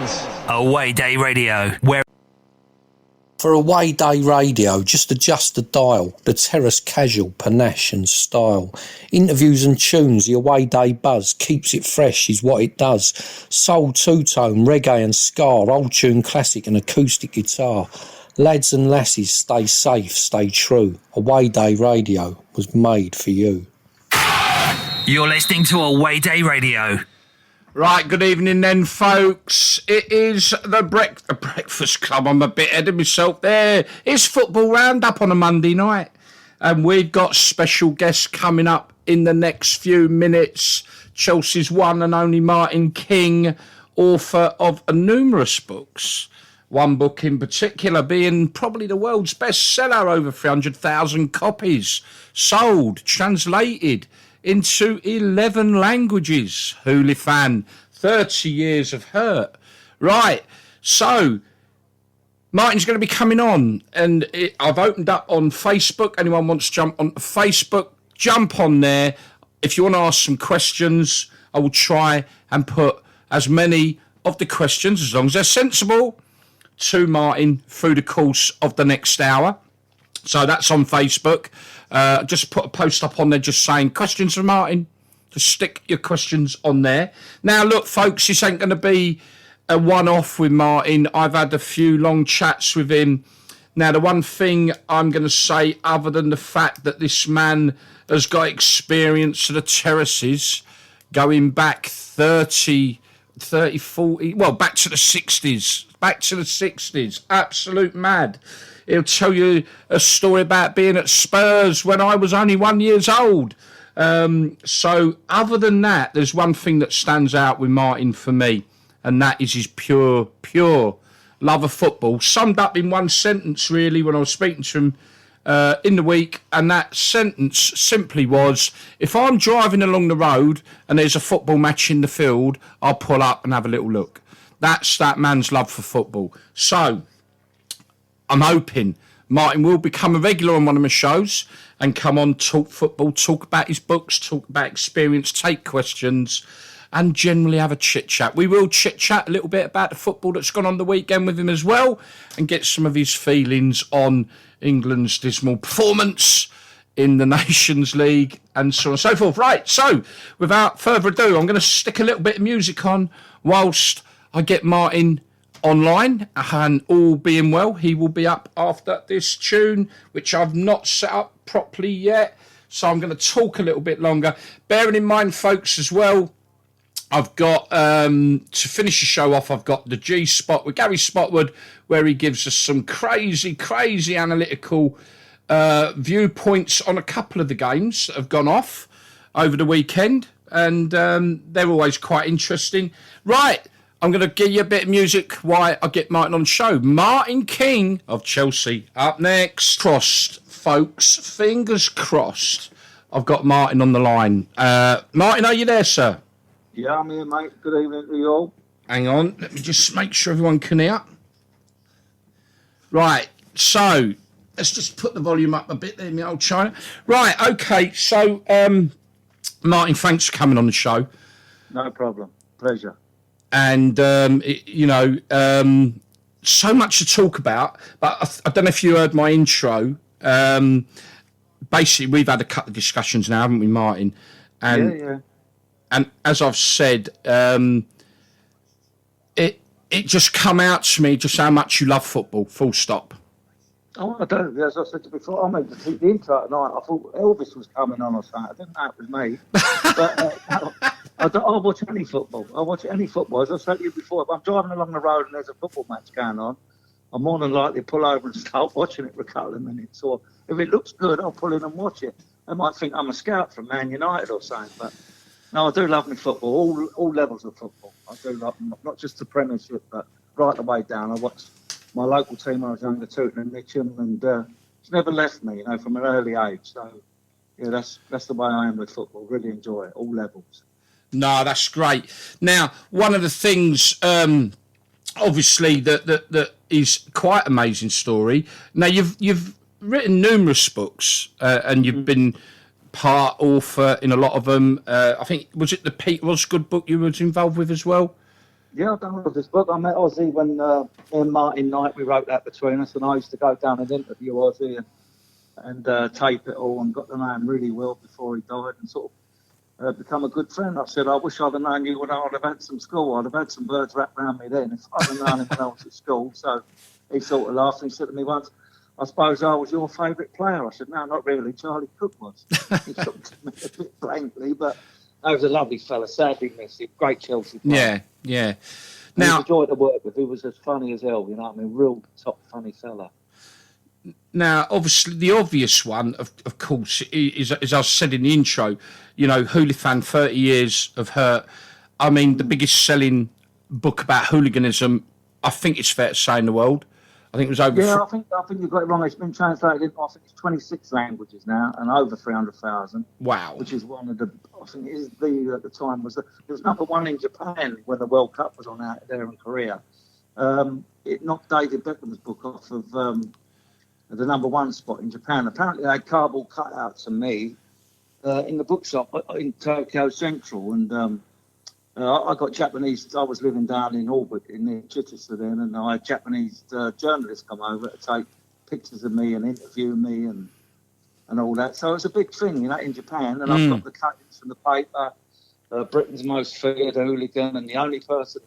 hooligans. Awayday Radio, where For Awayday Radio, just adjust the dial, the terrace casual, panache and style. Interviews and tunes, the Awayday buzz, keeps it fresh is what it does. Soul two-tone, reggae and ska, old tune classic and acoustic guitar. Lads and lasses, stay safe, stay true. Awayday Radio was made for you. you're listening to Awayday Radio. Right, good evening then, folks. It is the Breakfast Club. I'm a bit ahead of myself there. It's Football Roundup on a Monday night. And we've got special guests coming up in the next few minutes. Chelsea's one and only Martin King, author of numerous books. One book in particular being probably the world's bestseller, over 300,000 copies sold, translated into 11 languages. Hooligan, 30 years of hurt. Right, so Martin's going to be coming on, and I've opened up on Facebook. Anyone wants to jump on Facebook, jump on there. If you want to ask some questions, I will try and put as many of the questions, as long as they're sensible, to Martin through the course of the next hour. So that's on Facebook. Just put a post up on there just saying questions for Martin. Just stick your questions on there. Now, look, folks, this ain't going to be a one-off with Martin. I've had a few long chats with him. Now, the one thing I'm going to say, other than the fact that this man has got experience of the terraces going back 40, well, back to the 60s. Back to the 60s. Absolute mad. He'll tell you a story about being at Spurs when I was only 1 year old. So other than that, there's one thing that stands out with Martin for me, and that is his pure love of football, summed up in one sentence, really, when I was speaking to him in the week. And that sentence simply was, if I'm driving along the road and there's a football match in the field, I'll pull up and have a little look. That's that man's love for football. So I'm hoping Martin will become a regular on one of my shows and come on, talk football, talk about his books, talk about experience, take questions, and generally have a chit-chat. We will chit-chat a little bit about the football that's gone on the weekend with him as well, and get some of his feelings on England's dismal performance in the Nations League and so on and so forth. Right, so without further ado, I'm going to stick a little bit of music on whilst I get Martin online, and all being well, he will be up after this tune, which I've not set up properly yet, so I'm going to talk a little bit longer. Bearing in mind, folks, as well, I've got, to finish the show off, I've got the G-Spot with Gary Spotwood, where he gives us some crazy analytical viewpoints on a couple of the games that have gone off over the weekend, and they're always quite interesting. Right, I'm going to give you a bit of music while I get Martin on the show. Martin King of Chelsea up next. Crossed, folks. Fingers crossed. I've got Martin on the line. Martin, are you there, sir? Yeah, I'm here, mate. Good evening to you all. Hang on. Let me just make sure everyone can hear. Right. So, let's just put the volume up a bit there, my old China. Right. Okay. So, Martin, thanks for coming on the show. No problem. Pleasure. And, so much to talk about, but I don't know if you heard my intro. Basically, we've had a couple of discussions now, haven't we, Martin? And, yeah. And as I've said, it just come out to me just how much you love football, full stop. Oh, I don't. As I said to you before, I made the intro tonight. I thought Elvis was coming on or something. I didn't know it was me. But I'll watch any football. As I said to you before, if I'm driving along the road and there's a football match going on, I'm more than likely to pull over and start watching it for a couple of minutes. Or if it looks good, I'll pull in and watch it. They might think I'm a scout from Man United or something, but no, I do love my football, all levels of football. I do love them, not just the Premiership, but right the way down. I watched my local team when I was younger, Tooting and Mitcham, and it's never left me, from an early age. So, yeah, that's the way I am with football. Really enjoy it, all levels. No, that's great. Now, one of the things, obviously, that is quite an amazing story. Now, you've written numerous books, and you've been part author in a lot of them. I think, was it the Peter Osgood book you was involved with as well? Yeah, I've done all of this book. I met Ozzy when me and Martin Knight, we wrote that between us, and I used to go down and interview Ozzy and tape it all, and got to know him really well before he died, and sort of become a good friend. I said, I wish I'd have known you when I'd have had some school. I'd have had some birds wrapped around me then if I'd have known him when I was at school. So he sort of laughed, and he said to me once, I suppose I was your favourite player. I said, no, not really. Charlie Cook was. He looked at me a bit blankly, but he was a lovely fella. Sadly missed him. Great Chelsea player. Yeah. He Now, was a joy to work with. He was as funny as hell, you know what I mean? Real top funny fella. Now, obviously, the obvious one, of course, is as I said in the intro, Hoolifan, 30 Years of Hurt. I mean, the biggest selling book about hooliganism, I think it's fair to say, in the world. I think it was over... Yeah, I think you got it wrong. It's been translated into, I think it's 26 languages now and over 300,000. Wow. Which is one of the, I think it is the, at the time, it was number one in Japan when the World Cup was on out there in Korea. It knocked David Beckham's book off of the number one spot in Japan. Apparently, they had cardboard cutouts of me in the bookshop in Tokyo Central, and I got Japanese. I was living down in Albert, in Chichester then, and I had Japanese journalists come over to take pictures of me and interview me and all that. So it was a big thing, in Japan. And I've got the cuttings from the paper. Britain's most feared hooligan, and the only person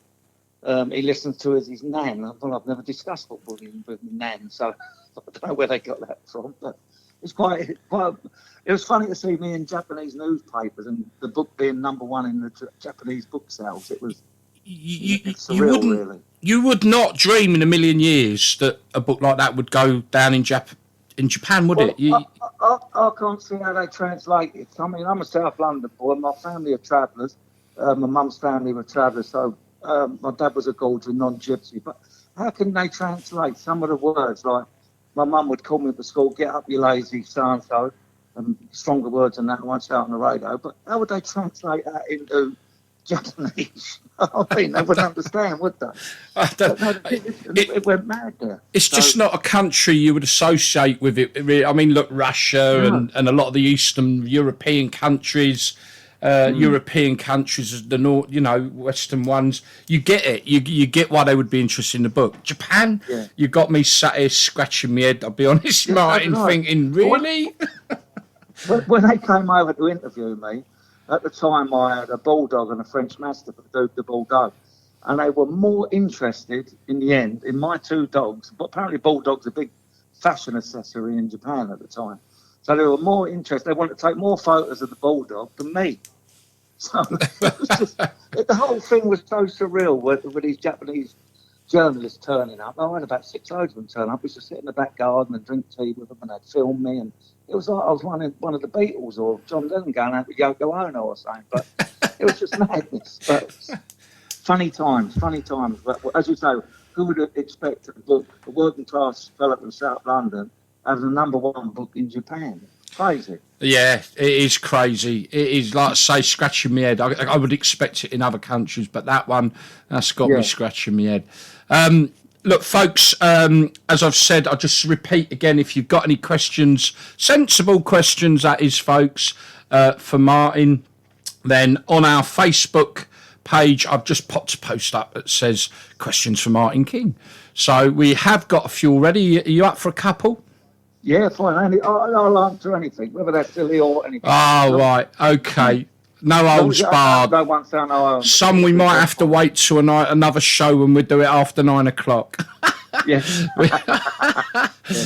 he listens to is his nan. Well, I've never discussed football with nan, so I don't know where they got that from. But it's quite. It was funny to see me in Japanese newspapers and the book being number one in the Japanese book sales. It was surreal, really. You would not dream in a million years that a book like that would go down in Japan, would it? I can't see how they translate it. I mean, I'm a South London boy. My family are travellers. My mum's family were travellers, so my dad was a Gauger, non-gypsy. But how can they translate some of the words? Like, my mum would call me at the school, get up, you lazy so-and-so, and stronger words than that I won't say out on the radio. But how would they translate that into Japanese? I mean, they wouldn't understand, would they? It went mad there. It's just not a country you would associate with it. Really. I mean, look, Russia and a lot of the Eastern European countries, the North, Western ones. You get it. You get why they would be interested in the book. Japan, you got me sat here scratching my head. I'll be honest, Martin, thinking, really? When they came over to interview me, at the time I had a bulldog and a French Mastiff, the bulldog, and they were more interested in the end in my two dogs. But apparently, bulldog's a big fashion accessory in Japan at the time, so they were more interested. They wanted to take more photos of the bulldog than me. So it was just, the whole thing was so surreal with these Japanese journalists turning up. I had about 6 loads of them turn up. We used to sit in the back garden and drink tea with them, and they'd film me. And it was like I was one of the Beatles or John Lennon going out with Yoko Ono or something. But it was just madness. But funny times. But as you say, who would expect a working class fella from South London having the number one book in Japan? Crazy. Yeah, it is crazy. It is, like I say, scratching my head. I would expect it in other countries, but that's got me scratching my head. Look, folks, as I've said, I'll just repeat again, if you've got any questions, sensible questions, that is, folks, for Martin, then on our Facebook page, I've just popped a post up that says questions for Martin King. So we have got a few already. Are you up for a couple? Yeah, fine. I'll answer anything, whether that's silly or anything. Oh, right. Okay. No holds barred. Some we might have to wait till another show when we do it after 9 o'clock. Yes.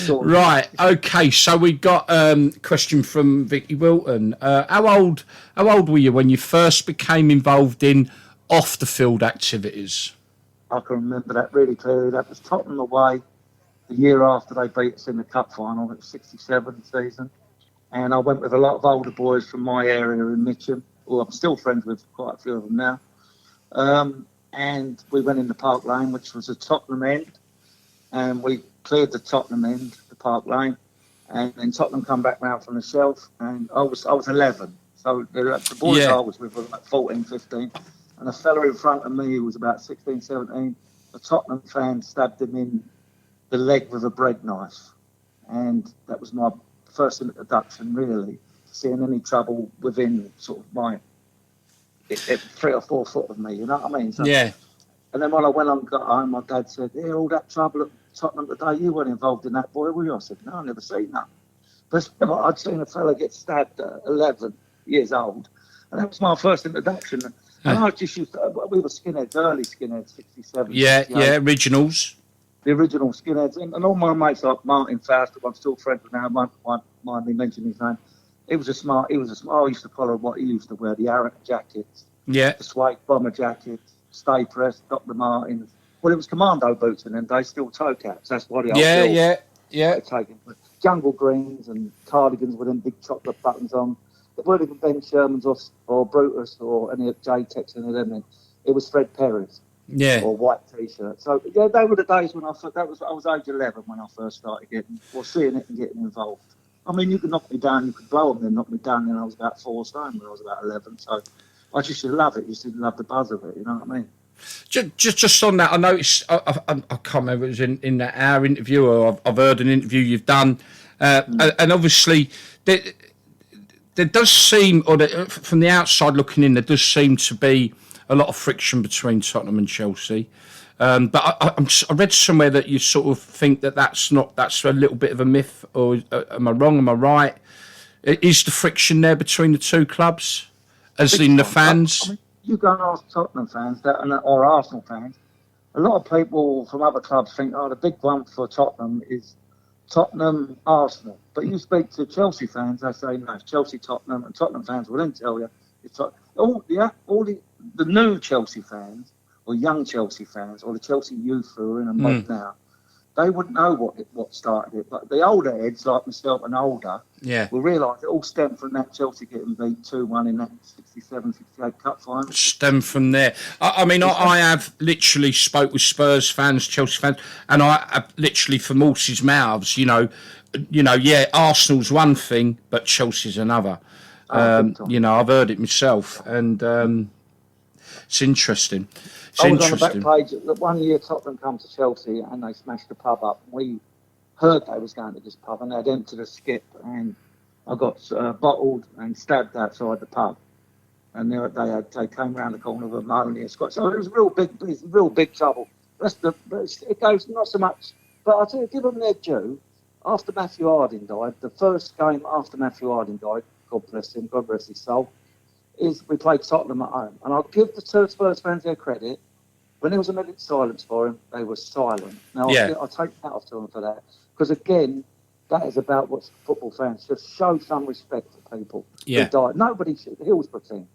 Right. Okay. So we got a question from Vicky Wilton. How old were you when you first became involved in off the field activities? I can remember that really clearly. That was Tottenham away the year after they beat us in the cup final. It was 67 season, and I went with a lot of older boys from my area in Mitcham, who I'm still friends with, quite a few of them now. And we went in the Park Lane, which was a Tottenham end, and we cleared the Tottenham end, the Park Lane, and then Tottenham come back round from the shelf, and I was 11, so the boys I was with were like 14, 15, and a fella in front of me who was about 16, 17, a Tottenham fan stabbed him in the leg with a bread knife, and that was my first introduction, really, seeing any trouble within sort of my 3 or 4 foot of me, you know what I mean? So, And then when I went on, got home, my dad said, "Yeah, all that trouble at Tottenham today, you weren't involved in that, boy, were you?" I said, "No, I never seen that." But I'd seen a fella get stabbed at 11 years old, and that was my first introduction. And I just used to, we were skinheads, early skinheads, 67, Yeah, 68, yeah, originals. the original skinheads. And all my mates, like Martin Faust, who I'm still friends with now, mind me mentioning his name. He was a smart, I used to follow what he used to wear, the Arrow jackets, Yeah, the suede bomber jackets, stay pressed, Dr. Martens. Well, it was commando boots and then they still toe caps. That's why the old yeah, girls yeah. started taking. But jungle greens and cardigans with them big chocolate buttons on. It weren't even Ben Sherman's or Brutus or any of J-Tex and them. Then. It was Fred Perry's Yeah. or white T-shirt. So, yeah, they were the days when I was age 11 when I first started seeing it and getting involved. I mean, you could knock me down, you could blow them, then knock me down, and I was about 4 stone when I was about 11. So I just love it. Just love the buzz of it. You know what I mean? Just on that, I noticed. I can't remember if it was in our interview or I've heard an interview you've done, and obviously there does seem, from the outside looking in, there does seem to be a lot of friction between Tottenham and Chelsea. But I read somewhere that you sort of think that's a little bit of a myth, or am I wrong? Am I right? Is the friction there between the two clubs, as in the fans? I mean, you go and ask Tottenham fans or Arsenal fans. A lot of people from other clubs think, the big one for Tottenham is Tottenham Arsenal. But you speak to Chelsea fans, they say no, it's Chelsea Tottenham, and Tottenham fans will then tell you it's all the new Chelsea fans or young Chelsea fans or the Chelsea youth who are in a mob now. They wouldn't know what started it, but the older heads like myself and older will realise it all stemmed from that Chelsea getting beat 2-1 in that 67, 68 cup final. Stem from there. I have literally spoke with Spurs fans, Chelsea fans, and I have literally from horses' mouths, Arsenal's one thing, but Chelsea's another. I've heard it myself, and it's interesting. I was on the back page that one year Tottenham come to Chelsea and they smashed the pub up. We heard they was going to this pub and they'd entered a skip and I got bottled and stabbed outside the pub. And they came round the corner with a Mahoney and Scotch. So it was real big trouble. It goes not so much, but I tell you, give them their due. After Matthew Harding died, the first game after Matthew Harding died, God bless him, God rest his soul, is we played Tottenham at home. And I'll give the two Spurs fans their credit. When there was a minute's silence for him, they were silent. Now, I'll take that off to them for that. Because, again, that is about what football fans just show some respect to people who died. Nobody should. Hillsborough team.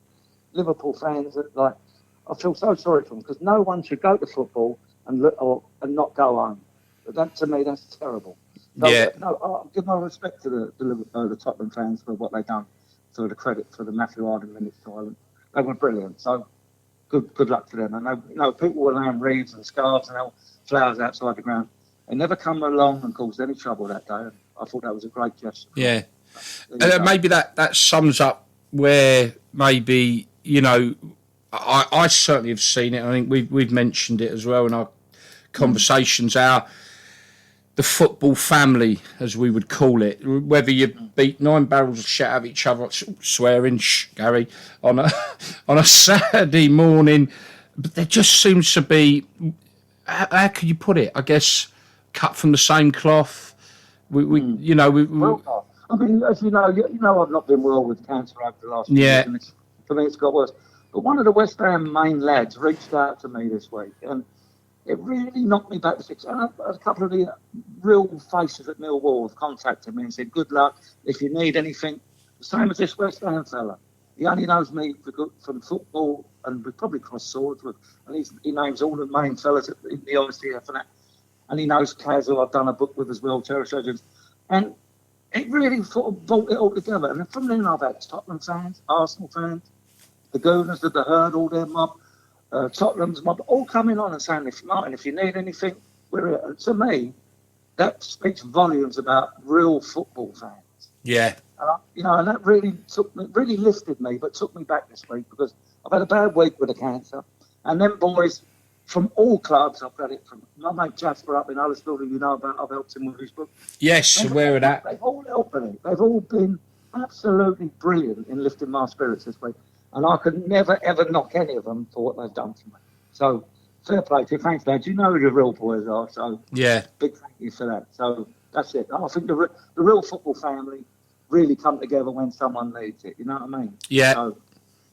Liverpool fans, I feel so sorry for them because no one should go to football and not go home. But that, to me, that's terrible. So, I give my respect to the Tottenham fans for what they've done. For the credit for the Matthew Harding minute silence. They were brilliant. So good luck to them. And people were laying wreaths and scarves and flowers outside the ground. They never come along and caused any trouble that day. I thought that was a great gesture. Yeah. Maybe that sums up where maybe, I certainly have seen it. I think we've mentioned it as well in our conversations, the football family, as we would call it, whether you beat 9 barrels of shit out of each other, swearing, Gary, on a Saturday morning, but there just seems to be, how can you put it? I guess cut from the same cloth. Well, I mean, as you know, I've not been well with cancer over the last few years, and for me, it's got worse. But one of the West Ham main lads reached out to me this week, and it really knocked me back to 6. And a couple of the real faces at Millwall have contacted me and said, good luck if you need anything. The same as this West Ham fella. He only knows me from football and we probably cross swords with. And he names all the main fellas in the ICF and that. And he knows Kaz, who I've done a book with as well, Terror Surgeons. And it really sort of brought it all together. And from then I've had Tottenham fans, Arsenal fans, the Gooners, the Herd, all their mob. Tottenham's mob, all coming on and saying, Martin, if you need anything, we're here. And to me, that speaks volumes about real football fans. Yeah. And that really lifted me, but took me back this week because I've had a bad week with the cancer. And then boys from all clubs, I've got it from my mate Jasper up in Huddersfield, who you know about, I've helped him with his book. Yes, aware of that. They've all helped me. They've all been absolutely brilliant in lifting my spirits this week. And I could never, ever knock any of them for what they've done for me. So fair play to you. Thanks, lads. You know who the real boys are, so Yeah. big thank you for that. So that's it. I think the real football family really come together when someone needs it. You know what I mean? Yeah. So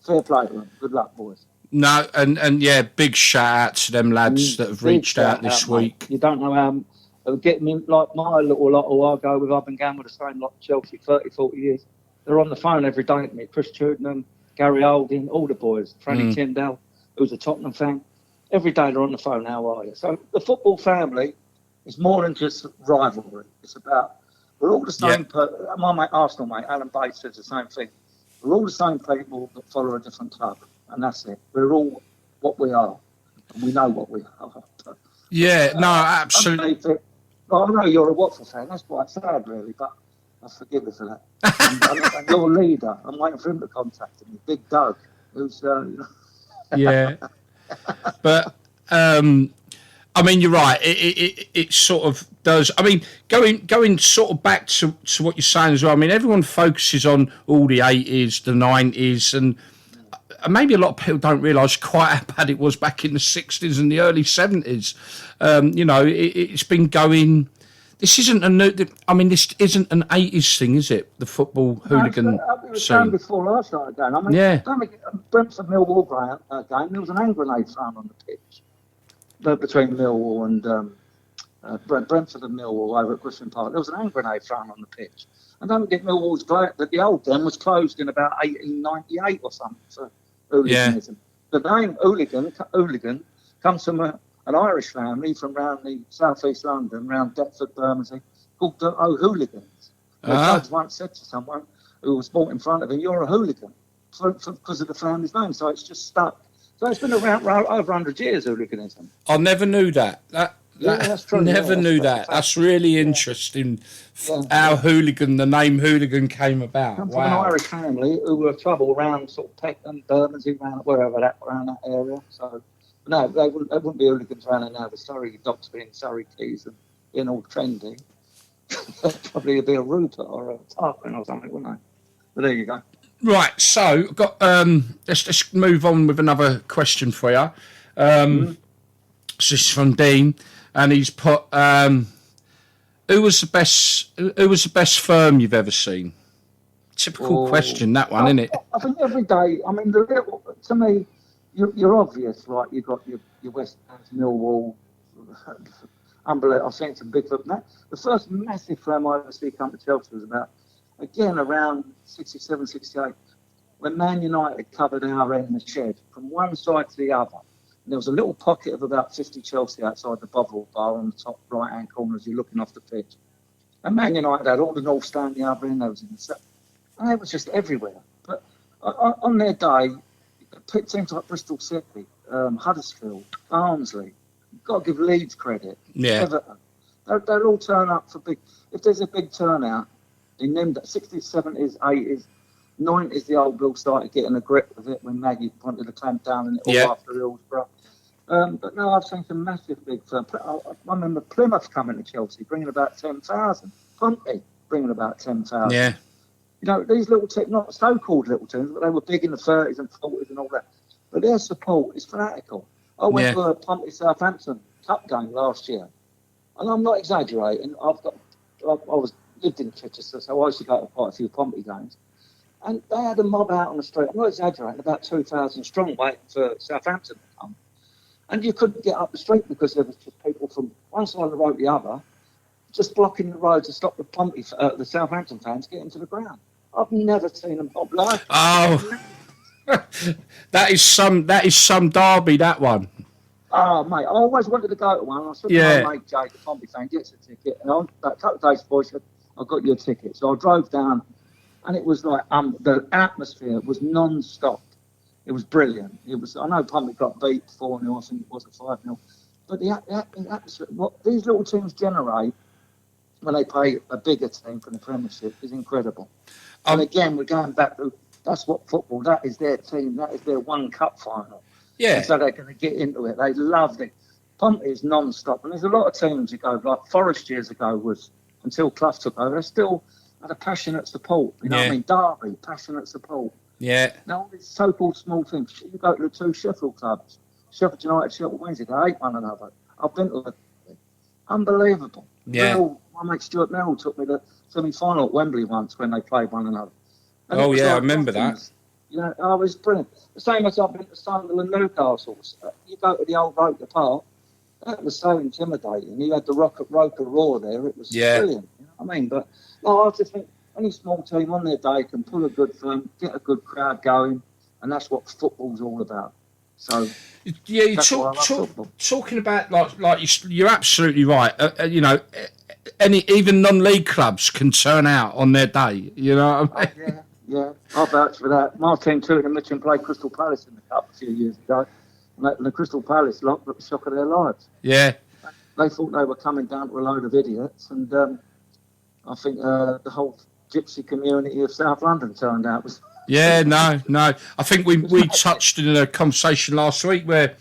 fair play to them. Good luck, boys. No, and yeah, big shout out to them lads that have Big reached out this week. Mate. You don't know how getting in, like my little lot who I go with, I've been going with the same lot Chelsea 30, 40 years. They're on the phone every day to me. Chris Chudnam, Gary Holding, all the boys, Franny Tyndale, who's a Tottenham fan. Every day they're on the phone, how are you? So the football family is more than just rivalry. It's about, we're all the same, my mate, Arsenal mate, Alan Bates says the same thing. We're all the same people that follow a different club, and that's it. We're all what we are, and we know what we are. Yeah, no, absolutely. I know you're a Watford fan, that's quite sad really, but I forgive you for that. and your leader, I'm waiting for him to contact me, Big Doug, who's... Yeah. But, I mean, you're right. It sort of does. I mean, going sort of back to what you're saying as well. I mean, everyone focuses on all the 80s, the 90s, and maybe a lot of people don't realise quite how bad it was back in the 60s and the early 70s. You know, it's been going. This isn't a new. I mean, this isn't an 80s thing, is it? The football hooligan It was scene. done before I started going. I mean, Yeah. Brentford Millwall game, there was an hand grenade thrown on the pitch between Millwall and Brentford and Millwall over at Griffin Park. There was an hand grenade thrown on the pitch. And don't forget Millwall's that the old den was closed in about 1898 or something for hooliganism. The name hooligan comes from an Irish family from around the southeast London, around Deptford, Bermondsey, called the hooligans. The judge once said to someone who was brought in front of him, "You're a hooligan," because of the family's name. So it's just stuck. So it's been around over 100 years, hooliganism. I never knew that. That's true. Never knew that. That's really interesting. How hooligan, the name hooligan came about. Come from an Irish family who were trouble around sort of Peckham, Bermondsey, around that area. So no, they wouldn't be hooligans around now. The Surrey docks being Surrey Keys and being all trendy. Probably be a Rupert or a Tarquin or something, wouldn't they? But there you go. Right, so got let's move on with another question for you. This is from Dean, and he's put who was the best firm you've ever seen? Typical question, that one, isn't it? I think every day. I mean, to me, you're obvious, right? You've got your West Ham's, Millwall, unbelievable. I've seen some big firms. The first massive firm I ever see come to Chelsea was around 67, 68, when Man United covered our end of the shed from one side to the other. And there was a little pocket of about 50 Chelsea outside the Bovril bar on the top right-hand corner as you're looking off the pitch. And Man United had all the North Stand, the other end, those in the set. And they was just everywhere. But on their day, teams like Bristol City, Huddersfield, Barnsley, you've got to give Leeds credit. Yeah. Everton. They'll all turn up for big. If there's a big turnout, they named it 60s, 70s, 80s, 90s. The old Bill started getting a grip of it when Maggie wanted to clamp down on it all after Hillsborough. But no, I've seen some massive big firms. I remember Plymouth coming to Chelsea, bringing about 10,000. Pompey bringing about 10,000. Yeah. You know, these little not so-called little teams, but they were big in the 30s and 40s and all that. But their support is fanatical. I went to a Pompey Southampton Cup game last year, and I'm not exaggerating. I lived in Chichester, so I used to go to quite a few Pompey games. And they had a mob out on the street. I'm not exaggerating, about 2,000 strong waiting for Southampton to come. And you couldn't get up the street because there was just people from one side of the road to the other, just blocking the road to stop the Southampton fans getting to the ground. I've never seen a mob like that. Oh, that is some derby, that one. Oh, mate, I always wanted to go to one. I said to my mate Jay, the Pompey fan, gets a ticket. And about a couple of days before, he said, I got you a ticket. So I drove down, and it was like the atmosphere was non-stop. It was brilliant. I know Pompey got beat 4-0, I think it was 5-0. But the atmosphere, what these little teams generate when they play a bigger team from the Premiership is incredible. And again, we're going back to, that's what football, that is their team, that is their one cup final. Yeah. And so they're going to get into it. They loved it. Pompey is non-stop. And there's a lot of teams that go, like Forest years ago was, until Clough took over, they still had a passionate support. You know what I mean? Derby, passionate support. Yeah. Now, all these so-called small things, you go to the two Sheffield clubs, Sheffield United, Sheffield Wednesday, they hate one another. I've been to it. Unbelievable. Yeah. My mate Stuart Merrill took me to the semi-final at Wembley once when they played one another. And Oh, yeah, I remember that. You know, it was brilliant. The same as I've been to Sunderland, Newcastle. You go to the old Roker Park, that was so intimidating. You had the Roker Roar there. It was brilliant. You know what I mean? But no, I just think any small team on their day can pull a good firm, get a good crowd going, and that's what football's all about. So yeah, you talking about like you're absolutely right. You know, even non-league clubs can turn out on their day. You know what I mean? Yeah. I'll vouch for that. My team too in Mitcham played Crystal Palace in the cup a few years ago, and the Crystal Palace lot got the shock of their lives. Yeah. They thought they were coming down to a load of idiots, and I think the whole gypsy community of South London turned out was. Yeah, no. I think we touched in a conversation last week where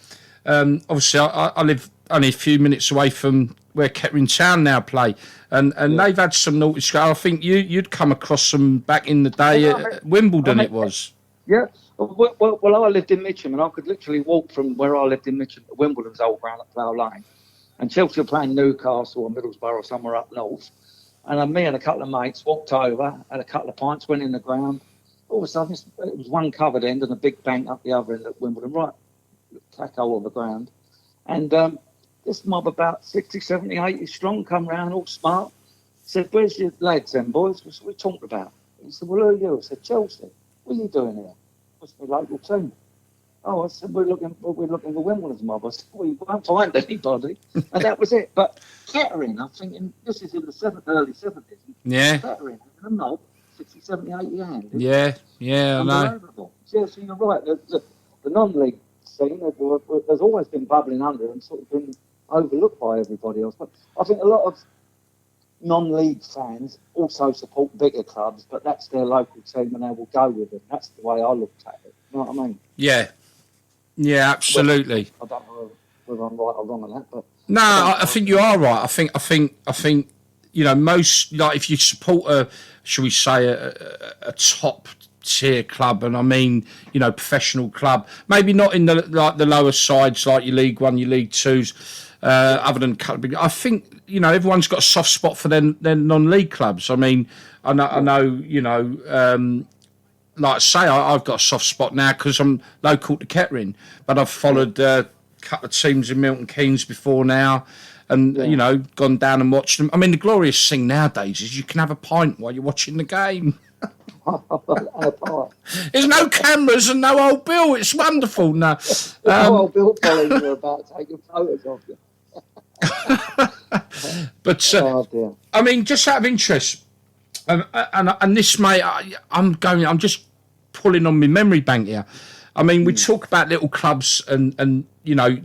obviously I live only a few minutes away from where Kettering Town now play, and they've had some naughty scale. I think you'd come across them back in the day at Wimbledon. It was. Yeah. Well, I lived in Mitcham, and I could literally walk from where I lived in Mitcham to Wimbledon's old ground at Plough Lane, and Chelsea were playing Newcastle or Middlesbrough or somewhere up north, and me and a couple of mates walked over, had a couple of pints, went in the ground. All of a sudden, it was one covered end and a big bank up the other end at Wimbledon, right tackle of the ground. And this mob, about 60, 70, 80 strong, come round all smart. Said, "Where's your lads then, boys? What we talking about?" He said, "Well, who are you?" I said, "Chelsea. What are you doing here?" "What's my local team?" "Oh," I said, we're looking for Wimbledon's mob." I said, "Well, you won't find anybody." And that was it. But Kettering, I'm thinking, this is in the early 70s. Yeah. Kettering, in a mob. 60, 70, 80 hand. Yeah, I know. Yeah, so you're right. The non-league scene, there's always been bubbling under and sort of been overlooked by everybody else. But I think a lot of non-league fans also support bigger clubs, but that's their local team and they will go with it. That's the way I looked at it. You know what I mean? Yeah, absolutely. I don't know whether I'm right or wrong on that, but no, I think you are right. I think. You know, most, like, if you support shall we say, a top tier club, and I mean, you know, professional club, maybe not in the lower sides like your League One, your League Twos, other than I think, you know, everyone's got a soft spot for their non-league clubs. I mean, I know, you know, like I say, I've got a soft spot now because I'm local to Kettering, but I've followed a couple of teams in Milton Keynes before now. And, you know, gone down and watched them. I mean, the glorious thing nowadays is you can have a pint while you're watching the game. There's no cameras and no old Bill. It's wonderful. No, no old Bill following you about taking photos of you. But, I mean, just out of interest, and this, mate, I'm just pulling on my memory bank here. I mean, we talk about little clubs and you know,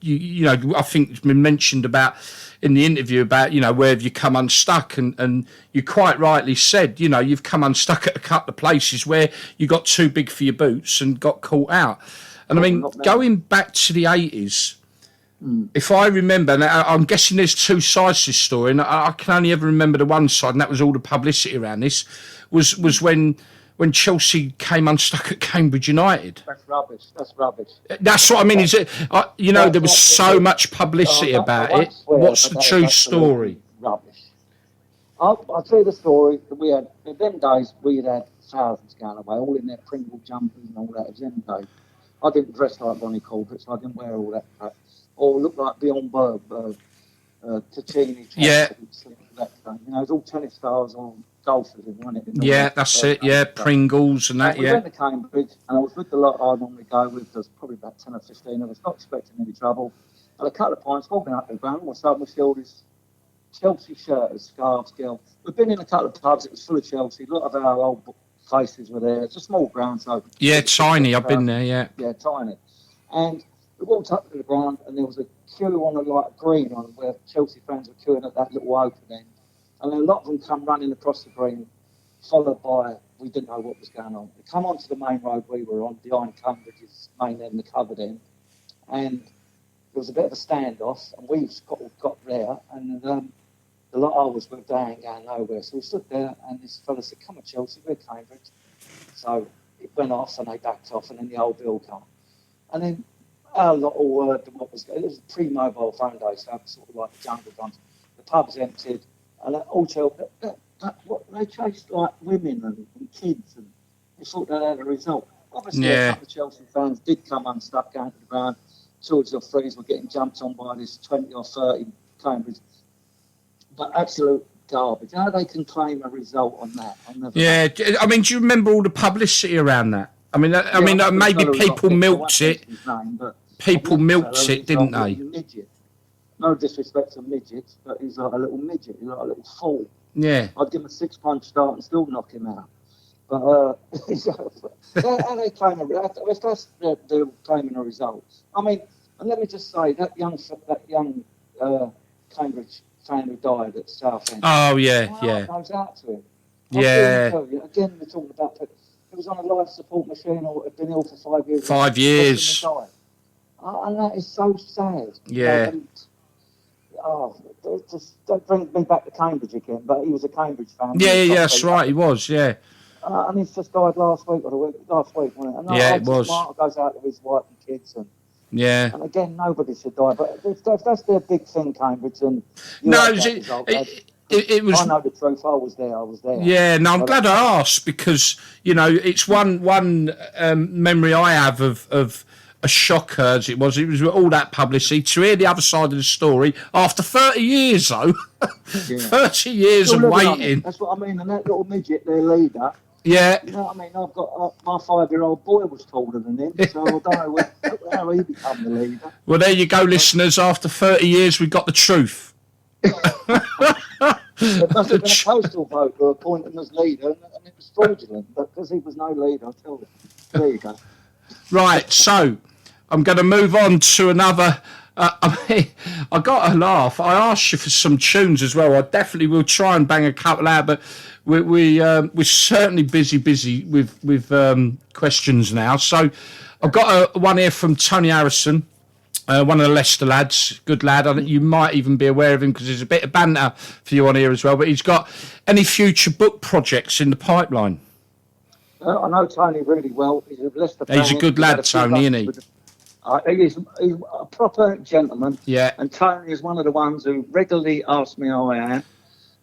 you know, I think it's been mentioned about in the interview about, you know, where have you come unstuck, and you quite rightly said, you know, you've come unstuck at a couple of places where you got too big for your boots and got caught out. And I mean, going back to the 80s, if I remember, and I'm guessing there's two sides to this story, and I can only ever remember the one side, and that was all the publicity around this, was when Chelsea came unstuck at Cambridge United. That's rubbish. That's what I mean. Is it? You know, there was so much publicity about it. What's the true story? Rubbish. I'll tell you the story. We had in them days. We had thousands going away, all in their Pringle jumpers and all that. It was them days. I didn't dress like Ronnie Corbett, so I didn't wear all that crap. Or look like Beyond Ticini. Yeah. You know, it was all tennis stars or golfers who won it. Yeah, that's it. Yeah, Pringles and that. We went to Cambridge, and I was with the lot I normally go with. There's probably about 10 or 15 of us, not expecting any trouble. And a couple of pints, walking up the ground, all of a sudden we see all these Chelsea shirters, scarves, girl. We've been in a couple of pubs, it was full of Chelsea. A lot of our old faces were there. It's a small ground, so... Yeah, tiny. I've been there, yeah. Yeah, tiny. And we walked up to the ground, and there was a queue on a light green on where Chelsea fans were queuing at that little opening. And a lot of them come running across the green, followed by, we didn't know what was going on. They come onto the main road we were on, behind Cambridge's main end, the covered end. And there was a bit of a standoff, and we got there, and the lot of us were down, going nowhere. So we stood there, and this fella said, "Come on, Chelsea, we're Cambridge." So it went off, and they backed off, and then the old Bill came. And then a lot of democracy. It was pre-mobile phone days, so sort of like the jungle ones. The pubs emptied, and also they chased like women and kids, and they thought they had a result. Obviously, a couple of Chelsea fans did come unstuck down to the ground. Two or three were getting jumped on by this 20 or 30 Cambridge, but absolute garbage. How they can claim a result on that? Yeah, I mean, do you remember all the publicity around that? I mean, maybe people milked it. People milked it, didn't they? Midget. No disrespect to midgets, but he's like a little midget. He's like a little fool. Yeah. I'd give him a 6-punch start and still knock him out. But how they claim if that's they're claiming a result. I mean, and let me just say that young Cambridge fan who died at Southend. Oh yeah. Goes out to him. Again, we're talking about it was on a life support machine or had been ill for 5 years. 5 years. And that is so sad. Yeah. That brings me back to Cambridge again. But he was a Cambridge fan. Yeah, that's right. He was. Yeah. And he's just died last week, wasn't it? And it was. Martin goes out to his wife and kids, and again, nobody should die. But if that's their big thing, Cambridge, and it was. I know the truth. I was there. Yeah, no, I'm glad I asked because it's one memory I have of a shocker as it was. It was all that publicity to hear the other side of the story after 30 years, though. 30 years of waiting. That's what I mean. And that little midget, their leader. Yeah. You know what I mean? I've got my 5-year-old boy was taller than him, so I don't know how he became the leader. Well, there you go, listeners. After 30 years, we got the truth. There must have been a postal vote to appoint him as leader, and it was fraudulent, but because he was no leader, I'll tell you. There you go. Right, so I'm going to move on to another. I got a laugh. I asked you for some tunes as well. I definitely will try and bang a couple out, but we're certainly busy with questions now. So I've got one here from Tony Harrison, one of the Leicester lads, good lad. I think you might even be aware of him because there's a bit of banter for you on here as well. But he's got any future book projects in the pipeline? I know Tony really well. He's a Leicester fan. He's a good lad, Tony, isn't he? He's a proper gentleman. Yeah. And Tony is one of the ones who regularly asks me how I am.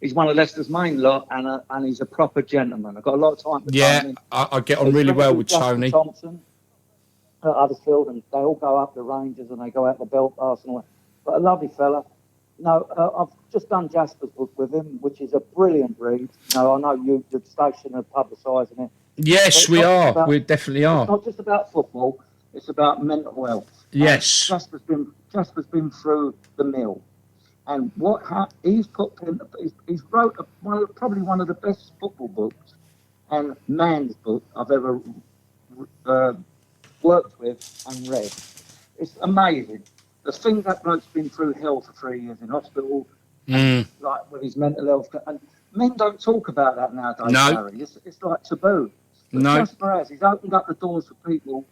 He's one of Leicester's main lot, and he's a proper gentleman. I've got a lot of time for Tony. I get on really well with Tony. Thompson at Huddersfield, and they all go up the Rangers and they go out the Belfast and all that. But a lovely fella. No, I've just done Jasper's book with him, which is a brilliant read. No, I know the station are publicising it. Yes, we are. We definitely are. It's not just about football. It's about mental health. Yes. Jasper's been through the mill, and he's wrote probably one of the best football books and man's book I've ever worked with and read. It's amazing. The thing that bloke's been through hell for 3 years in hospital, like with his mental health, and men don't talk about that nowadays. No. Harry. It's like taboo. But No. Jasper he's opened up the doors for people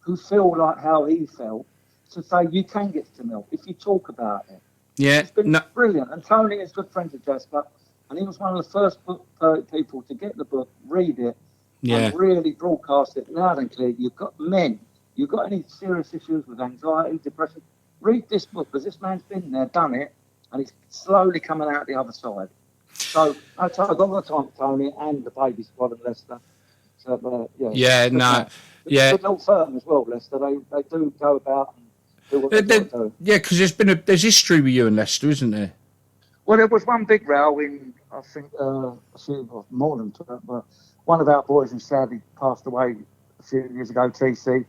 who feel like how he felt to say you can get to milk if you talk about it. Yeah. It's been brilliant. And Tony is good friends with Jasper, and he was one of the first people to get the book, read it, and really broadcast it loud and clear. You've got any serious issues with anxiety, depression, read this book, because this man's been there, done it, and he's slowly coming out the other side. So I've got a lot of time for Tony and the baby squad at Leicester. So, Good little firm as well, Leicester. They do go about and do what they do. Yeah, because there's history with you and Leicester, isn't there? Well, there was one big row in, I think, more than two, but one of our boys who sadly passed away a few years ago, TC,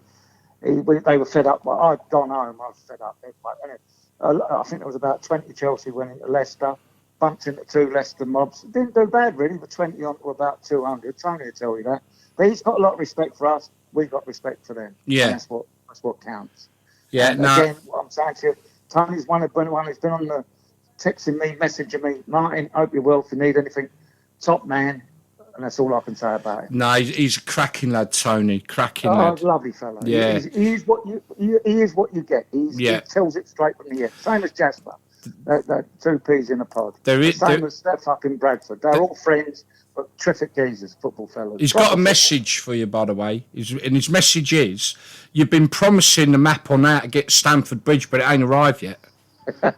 they were fed up. I had gone home, I was fed up. I think there was about 20 Chelsea went into Leicester, bumped into 2 Leicester mobs. Didn't do bad, really, but 20 on to about 200. Tony will tell you that. But he's got a lot of respect for us. We've got respect for them. Yeah. And that's what counts. Yeah, Again, what I'm saying to you, Tony's one who's been on the texting me, messaging me, Martin, hope you're well. If you need anything, top man. And that's all I can say about it. No, he's a cracking lad, Tony. Cracking lad. Lovely fella. Yeah. He is what you get. He tells it straight from the ear. Same as Jasper. That 2 peas in a pod. Same as Steph up in Bradford. They're all friends. Terrific geezers, football fellas. He's got a message for you, by the way. And his message is, you've been promising the map on how to get Stamford Bridge, but it ain't arrived yet. I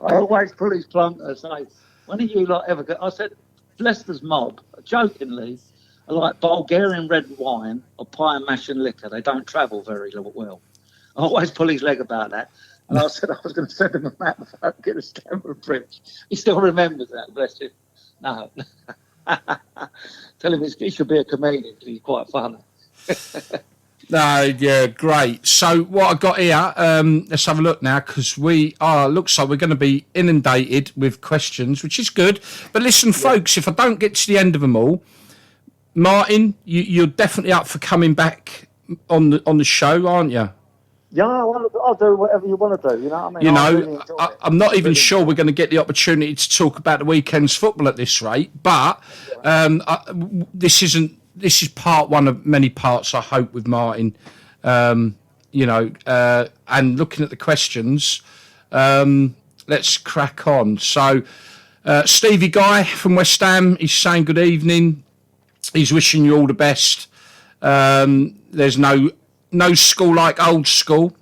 always pull his plunk and say, when are you lot ever go? I said, Leicester's mob, jokingly, are like Bulgarian red wine or pie and mash and liquor. They don't travel very well. I always pull his leg about that. And I said I was going to send him a map if I could get a Stamford Bridge. He still remembers that, bless him. No. Tell him he should be a comedian because he's quite funny. No, yeah, great. So what I got here, let's have a look now, because looks like we're going to be inundated with questions, which is good. But listen, folks, if I don't get to the end of them all, Martin, you're definitely up for coming back on the show, aren't you? Yeah, I'll do whatever you want to do. You know what I mean? You know, I'm not even sure we're going to get the opportunity to talk about the weekend's football at this rate, but this is part one of many parts, I hope, with Martin. And looking at the questions, let's crack on. So, Stevie Guy from West Ham, he's saying good evening. He's wishing you all the best. There's no school like old school.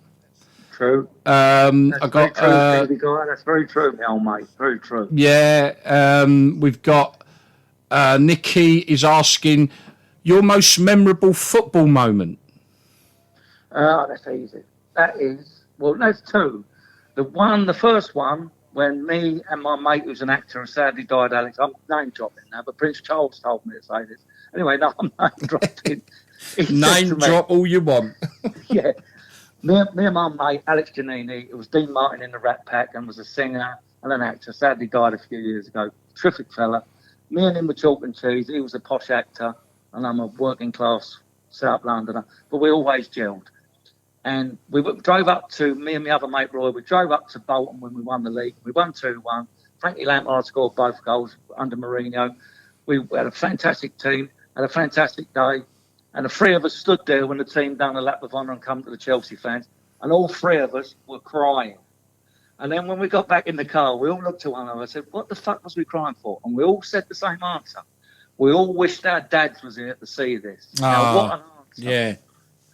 True. I got Stevie Guy. That's very true, my old mate. Very true. Yeah. We've got Nikki is asking your most memorable football moment. That's easy. There's two. The first one, when me and my mate, who's an actor and sadly died, Alex, I'm name dropping now, but Prince Charles told me to say this. Anyway, no, I'm name dropping. Name drop all you want. Yeah. Me and my mate, Alex Giannini, it was Dean Martin in the Rat Pack and was a singer and an actor, sadly died a few years ago. Terrific fella. Me and him were chalk and cheese. He was a posh actor and I'm a working class South Londoner, but we always gelled. And we drove up to, me and my other mate Roy, we drove up to Bolton when we won the league. We won 2-1. Frankie Lampard scored both goals under Mourinho. We had a fantastic team, had a fantastic day. And the three of us stood there when the team done a lap of honour and come to the Chelsea fans. And all three of us were crying. And then when we got back in the car, we all looked at one another and said, what the fuck was we crying for? And we all said the same answer. We all wished our dads was here to see this. Now, what an answer. Yeah.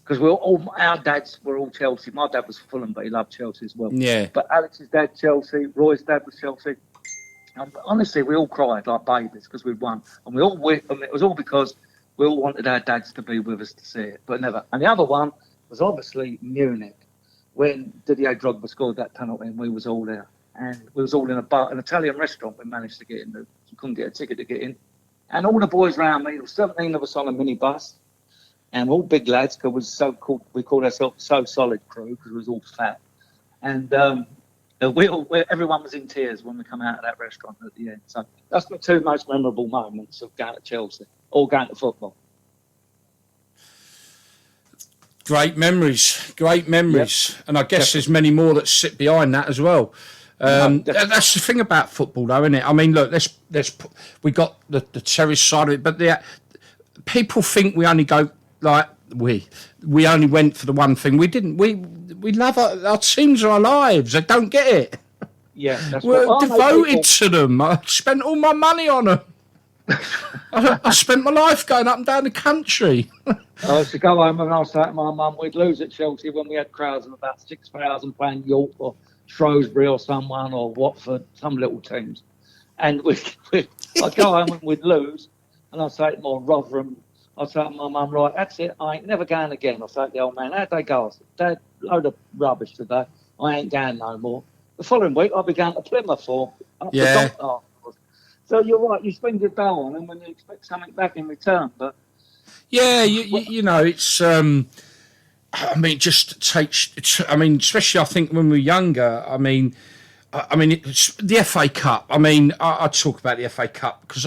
Because our dads were all Chelsea. My dad was Fulham, but he loved Chelsea as well. Yeah. But Alex's dad, Chelsea. Roy's dad was Chelsea. And honestly, we all cried like babies because we'd won. And it was all because we all wanted our dads to be with us to see it, but never. And the other one was obviously Munich, when Didier Drogba scored that penalty and we was all there. And we was all in an Italian restaurant we managed to get in. We couldn't get a ticket to get in. And all the boys around me, there were 17 of us on a minibus, and all big lads, because we called ourselves So Solid Crew, because we was all fat. And everyone was in tears when we come out of that restaurant at the end. So that's my two most memorable moments of going to Chelsea, or going to football. Great memories. Yep. And I guess there's many more that sit behind that as well. That's the thing about football, though, isn't it? I mean, look, we got the terrace side of it, but people think we only go like we only went for the one thing. We didn't. We love our teams, our lives. They don't get it. Yeah, that's we're devoted to them. I spent all my money on them. I spent my life going up and down the country. I used to go home and I was like, my mum, we'd lose at Chelsea when we had crowds of about 6,000 playing York or Shrewsbury or someone or Watford, some little teams. And I'd go home and we'd lose. And I'd say to my Rotherham, I'd say to my mum, right, that's it, I ain't never going again. I'd say to the old man, how'd they go? I said, Dad, load of rubbish today. I ain't going no more. The following week, I'll be going to Plymouth for afterwards. So you're right, you spend your dough on them when you expect something back in return. But yeah, you know, it's. I mean, especially I think when we were younger. I mean, it's the FA Cup. I mean, I talk about the FA Cup because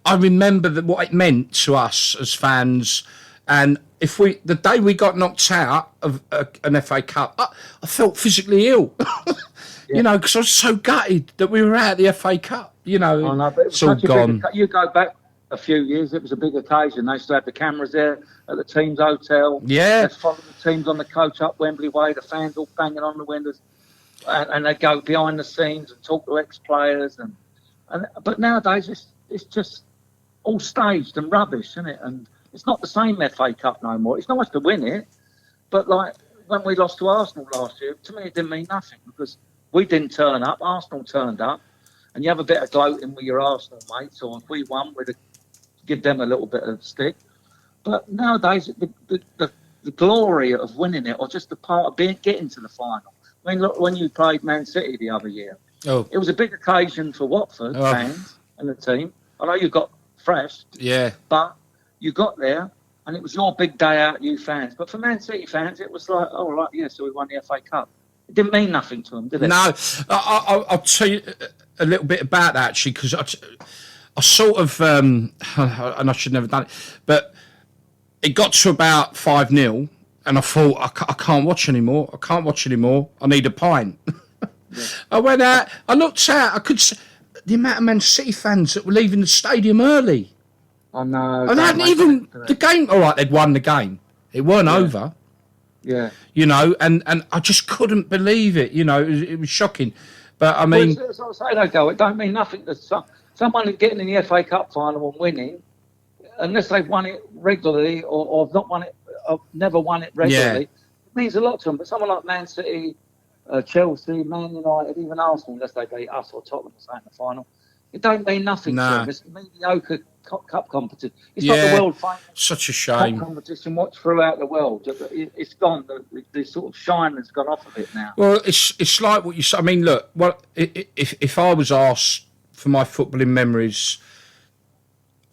I remember what it meant to us as fans. And the day we got knocked out of an FA Cup, I felt physically ill. You know, because I was so gutted that we were out of the FA Cup. You know, I know, but it's all gone. You go back a few years, it was a big occasion. They used to have the cameras there at the team's hotel. Yeah. They'd follow the teams on the coach up Wembley Way, the fans all banging on the windows. And they'd go behind the scenes and talk to ex-players. And But nowadays it's just all staged and rubbish, isn't it? And it's not the same FA Cup no more. It's nice to win it, but like when we lost to Arsenal last year, to me it didn't mean nothing because we didn't turn up. Arsenal turned up, and you have a bit of gloating with your Arsenal mates, or if we won, we'd give them a little bit of stick. But nowadays, the glory of winning it, or just the part of getting to the final. I mean, look, when you played Man City the other year, it was a big occasion for Watford fans and the team. I know you got thrashed, but you got there, and it was your big day out, you fans. But for Man City fans, it was like, oh, right, yeah, so we won the FA Cup. It didn't mean nothing to them, did it? No, I'll tell you a little bit about that, actually, because I sort of, and I should never have done it, but it got to about 5-0, and I thought, I can't watch anymore. I need a pint. Yeah. I went out, I looked out, I could see the amount of Man City fans that were leaving the stadium early. I know. And they hadn't even, the game, all right, they'd won the game. It weren't over. Yeah. You know, and I just couldn't believe it. You know, it was shocking. But I mean, well, as I say, though, Go, it don't mean nothing to someone getting in the FA Cup final and winning, unless they've won it regularly or have not won it, or never won it regularly. It means a lot to them. But someone like Man City, Chelsea, Man United, even Arsenal, unless they beat us or Tottenham or something in the final, it don't mean nothing to them. It's mediocre cup competition. It's not the world famous. Such a shame. Cup competition watched throughout the world. It's gone. The sort of shine has gone off of it now. Well, it's like what you said. I mean, look. Well, if I was asked for my footballing memories,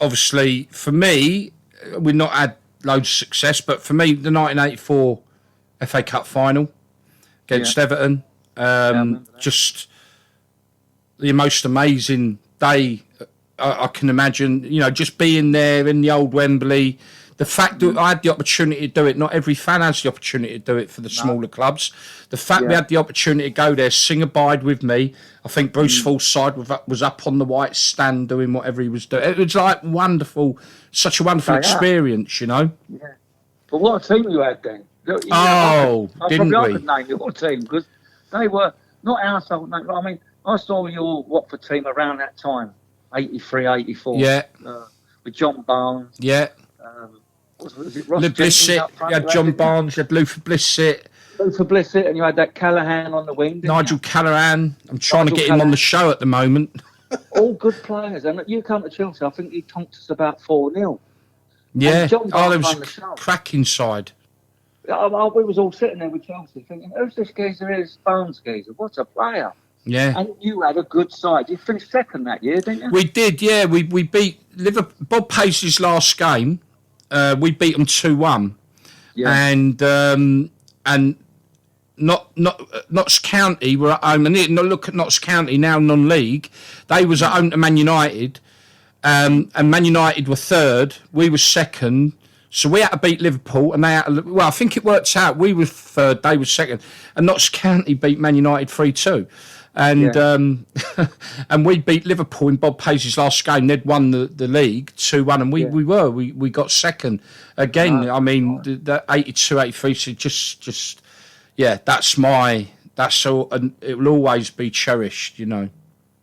obviously for me, we've not had loads of success, but for me, the 1984 FA Cup final against Everton, just the most amazing day I can imagine. You know, just being there in the old Wembley. The fact that I had the opportunity to do it, not every fan has the opportunity to do it for the smaller clubs. The fact we had the opportunity to go there, sing Abide With Me. I think Bruce Forsyth was up on the white stand doing whatever he was doing. It was like wonderful, such a wonderful experience, you know. Yeah. But what a team you had then. Didn't we? I could name your team because they were not household names. I mean, I saw your Watford team around that time, 83, 84. Yeah. With John Barnes. Yeah. Was it Ross Blissett, you had John Barnes, you had Luther Blissett. And you had that Callaghan on the wing. Nigel Callaghan. I'm trying to get him on the show at the moment. All good players. And you come to Chelsea, I think he tonked us about 4-0. Yeah. There was a cracking side. We was all sitting there with Chelsea thinking, who's this geezer? Is Barnes geezer? What a player. Yeah. And you had a good side. You finished second that year, didn't you? We did, yeah. We beat Liverpool. Bob Paisley's last game. We beat them 2-1. Yeah. And Notts County were at home. And look at Notts County now, non-league. They was at home to Man United. And Man United were third. We were second. So we had to beat Liverpool, and they had to, well, I think it worked out. We were third, they were second. And Notts County beat Man United 3-2. And and we beat Liverpool in Bob Paisley's last game. They'd won the league 2-1, and we got second again. I mean, the 82, 83. So just that's all, and it will always be cherished, you know.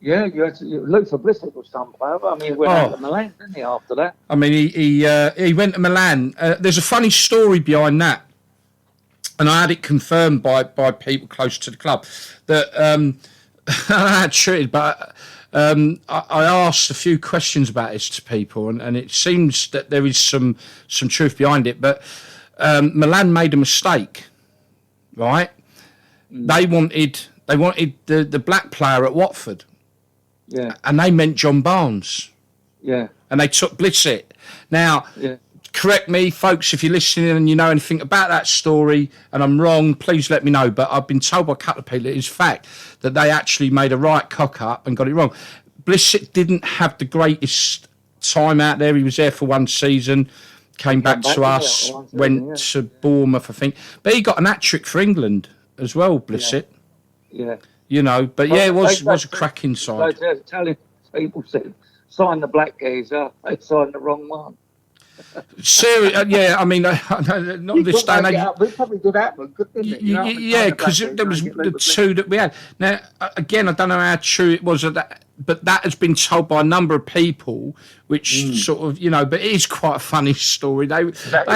Yeah, Luther Blissett was some player. I mean, he went out to Milan, didn't he? After that, I mean, he went to Milan. There's a funny story behind that, and I had it confirmed by people close to the club that. I had treated, but I asked a few questions about this to people, and it seems that there is some truth behind it. But Milan made a mistake, right? They wanted the black player at Watford, and they meant John Barnes, and they took Blissett. Now, correct me, folks, if you're listening and you know anything about that story and I'm wrong, please let me know. But I've been told by a couple of people it is fact that they actually made a right cock up and got it wrong. Blissett didn't have the greatest time out there. He was there for one season, came back to us, went to Bournemouth, I think. But he got an hat-trick for England as well, Blissett. Yeah. You know, but it was a cracking side. Telling people, sign the black geezer, they signed the wrong one. Serious, yeah. I mean, not this day and age. It probably did happen, didn't it? You know, Yeah, because there was the two that we had. Now, again, I don't know how true it was, but that has been told by a number of people, which sort of, but it is quite a funny story. They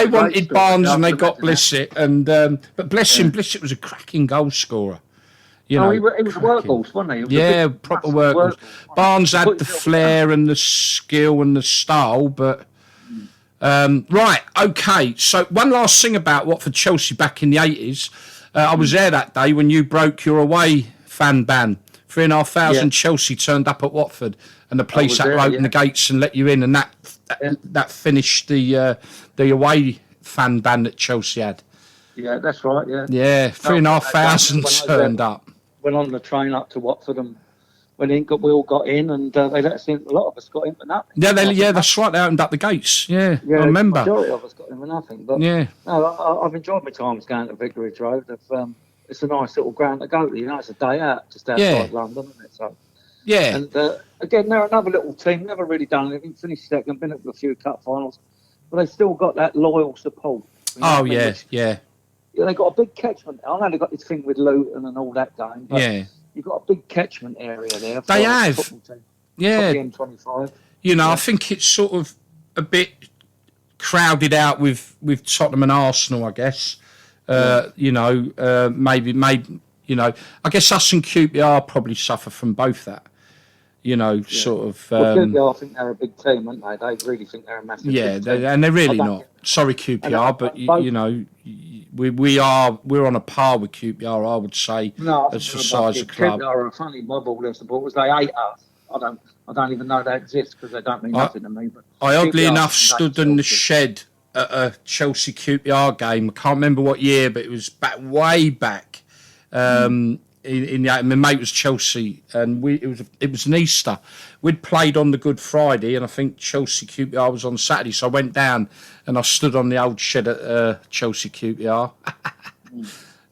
wanted Barnes and they got Blissett, and but Blissett was a cracking goal scorer. He was a workhorse, wasn't he? Yeah, proper workhorse. Barnes had the flair and the skill and the style, but. Right, okay. So one last thing about Watford Chelsea back in the 80s. I was there that day when you broke your away fan ban. 3,500 Chelsea turned up at Watford, and the police had to open the gates and let you in, and that finished the away fan ban that Chelsea had. Yeah, that's right. Yeah. Yeah, 3,500 turned up. Went on the train up to Watford and. We all got in, and they let us in. A lot of us got in for nothing. Yeah, that's right. They opened up the gates. Yeah, I remember. The majority of us got in for nothing. But I've enjoyed my times going to Vicarage Road. It's a nice little ground to go to. It's a day out just outside London, isn't it? So and again, they're another little team. Never really done anything. Finished second. Been up to a few cup finals, but they still got that loyal support. Yeah. They got a big catchment. I know they got this thing with Luton and all that going. But you've got a big catchment area there. They have. Yeah. M25. I think it's sort of a bit crowded out with Tottenham and Arsenal, I guess. Maybe, I guess us and QPR probably suffer from both that. Sort of. QPR, I think they're a big team, aren't they? They really think they're a massive team. And they're really not. Sorry, QPR, but we're on a par with QPR, I would say, as for size of club. QPR are a funny mob, all their supporters. They hate us. I don't even know they exist because they don't mean nothing to me. But I oddly enough stood in the shed at a Chelsea QPR game. I can't remember what year, but it was way back. My mate was Chelsea, and it was an Easter. We'd played on the Good Friday, and I think Chelsea QPR was on Saturday. So I went down and I stood on the old shed at Chelsea QPR.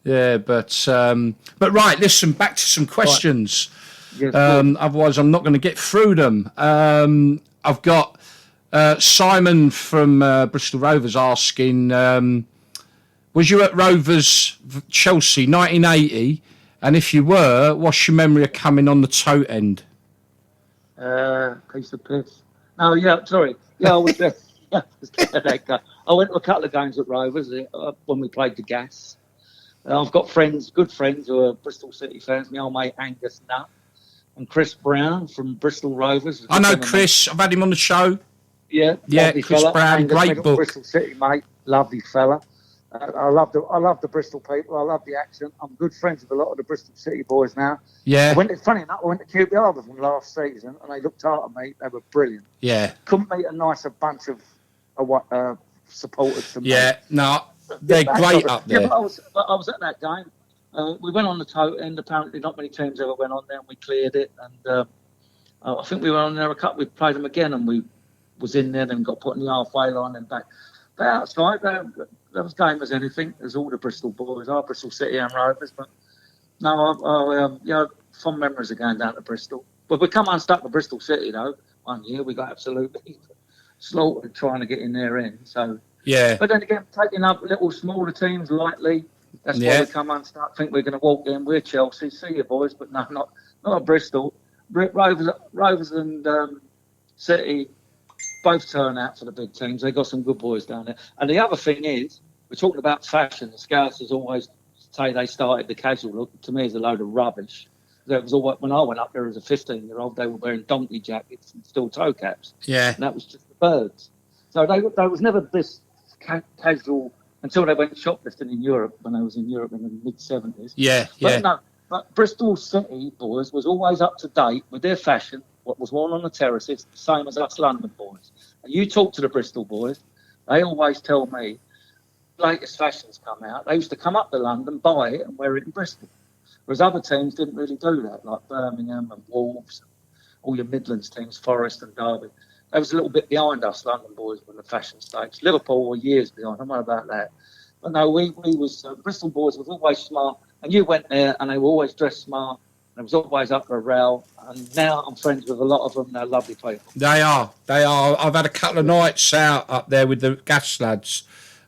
Yeah, but right. Listen, back to some questions. Yes, otherwise, I'm not going to get through them. I've got Simon from Bristol Rovers asking, was you at Rovers Chelsea 1980? And if you were, what's your memory of coming on the tote end? Piece of piss. No, sorry. Yeah, I was there. I went to a couple of games at Rovers when we played the Gas. I've got good friends who are Bristol City fans. My old mate Angus Nutt and Chris Brown from Bristol Rovers. I know Chris. I've had him on the show. Yeah, Chris fella. Brown, Angus, great book. Bristol City, mate. Lovely fella. I love the Bristol people. I love the accent. I'm good friends with a lot of the Bristol City boys now. Yeah. Funny enough, I went to QPR with them last season, and they looked after me. They were brilliant. Yeah. Couldn't meet a nicer bunch of supporters than me. Yeah. No, they're great up there. Yeah, but I was at that game. We went on the tote end. Apparently, not many teams ever went on there, and we cleared it. And I think we were on there a couple. We played them again, and we was in there. Then got put in the halfway line and back. But outside, that was game as anything. There's all the Bristol boys, our Bristol City and Rovers. But no, fond memories of going down to Bristol. But we come unstuck with Bristol City though. 1 year we got absolutely slaughtered trying to get in their end. So yeah. But then again, taking up little smaller teams lightly. That's why we come unstuck. Think we're going to walk in. We're Chelsea. See you boys, but no, not at Bristol. Rovers and City both turn out for the big teams. They got some good boys down there. And the other thing is, we're talking about fashion. The Scousers always say they started the casual look. To me, it's a load of rubbish. There was always, when I went up there as a 15-year-old, they were wearing donkey jackets and steel toe caps. Yeah. And that was just the birds. So they was never this casual until they went shoplifting in Europe, when I was in Europe in the mid-70s. Yeah, But Bristol City boys was always up to date with their fashion, what was worn on the terraces, the same as us London boys. And you talk to the Bristol boys, they always tell me, latest fashions come out. They used to come up to London, buy it, and wear it in Bristol. Whereas other teams didn't really do that, like Birmingham and Wolves, all your Midlands teams, Forest and Derby. They was a little bit behind us, London boys, with the fashion stakes. Liverpool were years behind. I don't know about that. But no, Bristol boys was always smart. And you went there, and they were always dressed smart. There was always up for a row, and now I'm friends with a lot of them. They're lovely people. They are. I've had a couple of nights out up there with the gas lads,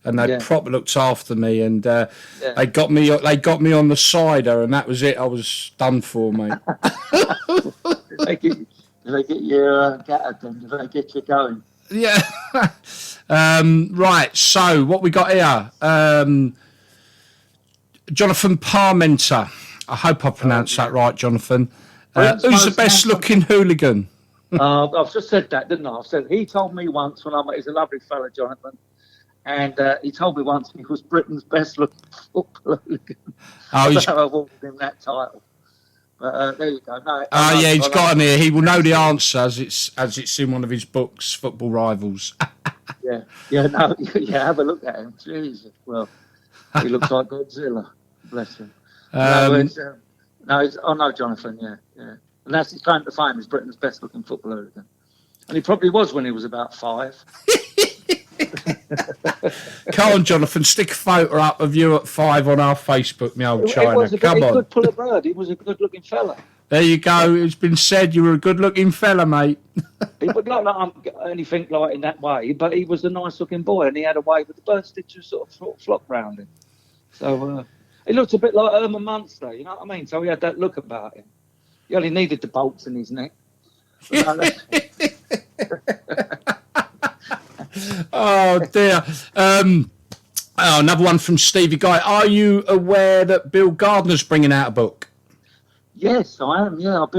and they proper looked after me, and they got me on the cider, and that was it. I was done for, mate. Did they get you gattered then? Did they get you going? Yeah. Right. So what we got here? Jonathan Parmenter. I hope I pronounced that right, Jonathan. Who's the best-looking hooligan? I've just said that, didn't I? I've said he told me once when he's a lovely fella, Jonathan, and he told me once he was Britain's best-looking football hooligan. I awarded him that title. But there you go. No, he's got him here. He will know the answer as it's in one of his books, Football Rivals. Have a look at him. Jesus, well, he looks like Godzilla. Bless him. I know Jonathan. Yeah. And that's his claim to fame. He's Britain's best-looking football hooligan, and he probably was when he was about 5. Come on, Jonathan, stick a photo up of you at 5 on our Facebook, my old China. Come on. He could pull a bird. He was a good-looking fella. There you go. It's been said you were a good-looking fella, mate. He would not like anything like in that way, but he was a nice-looking boy, and he had a way with the birds did just sort of flock round him. So he looked a bit like Herman Munster, you know what I mean? So he had that look about him. He only needed the bolts in his neck. Oh dear. Another one from Stevie Guy. Are you aware that Bill Gardner's bringing out a book? Yes, I am. Yeah, I've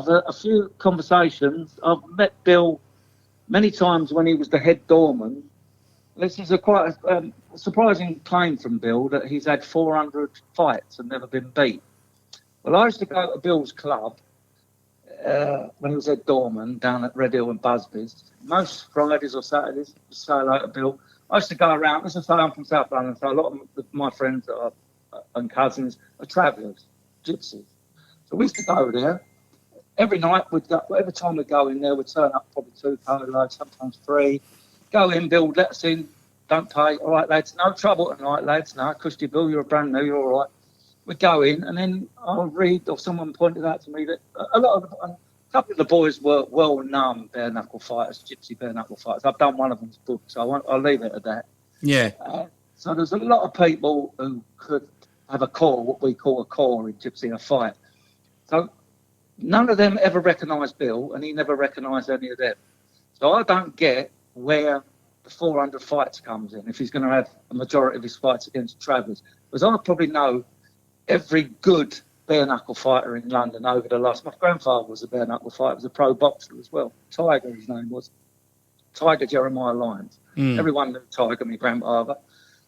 had a few conversations. I've met Bill many times when he was the head doorman. This is quite a surprising claim from Bill that he's had 400 fights and never been beat. Well, I used to go to Bill's club when he was head doorman down at Red Hill and Busby's. Most Fridays or Saturdays, to say hello to Bill. I used to go around. As I say, I'm from South London, so a lot of my friends and cousins are travellers, gypsies. So we used to go there. Every night, every time we'd go in there, we'd turn up probably 2 polos, sometimes 3. Go in, Bill, let us in, don't pay. All right, lads, no trouble tonight, lads. No, cushy Bill, you're brand new, you're all right. We'd go in, and then I'll read, or someone pointed out to me that a couple of the boys were well-known bare-knuckle fighters, gypsy bare-knuckle fighters. I've done one of them's book, so I'll leave it at that. Yeah. So there's a lot of people who could have a core, what we call a core in gypsy, a fight. So none of them ever recognised Bill, and he never recognised any of them. So I don't get where the 400 fights comes in, if he's going to have a majority of his fights against travellers. Because I probably know every good bare-knuckle fighter in London over the last... My grandfather was a bare-knuckle fighter, was a pro boxer as well. Tiger, his name was. Tiger Jeremiah Lyons. Everyone knew Tiger, my grandfather.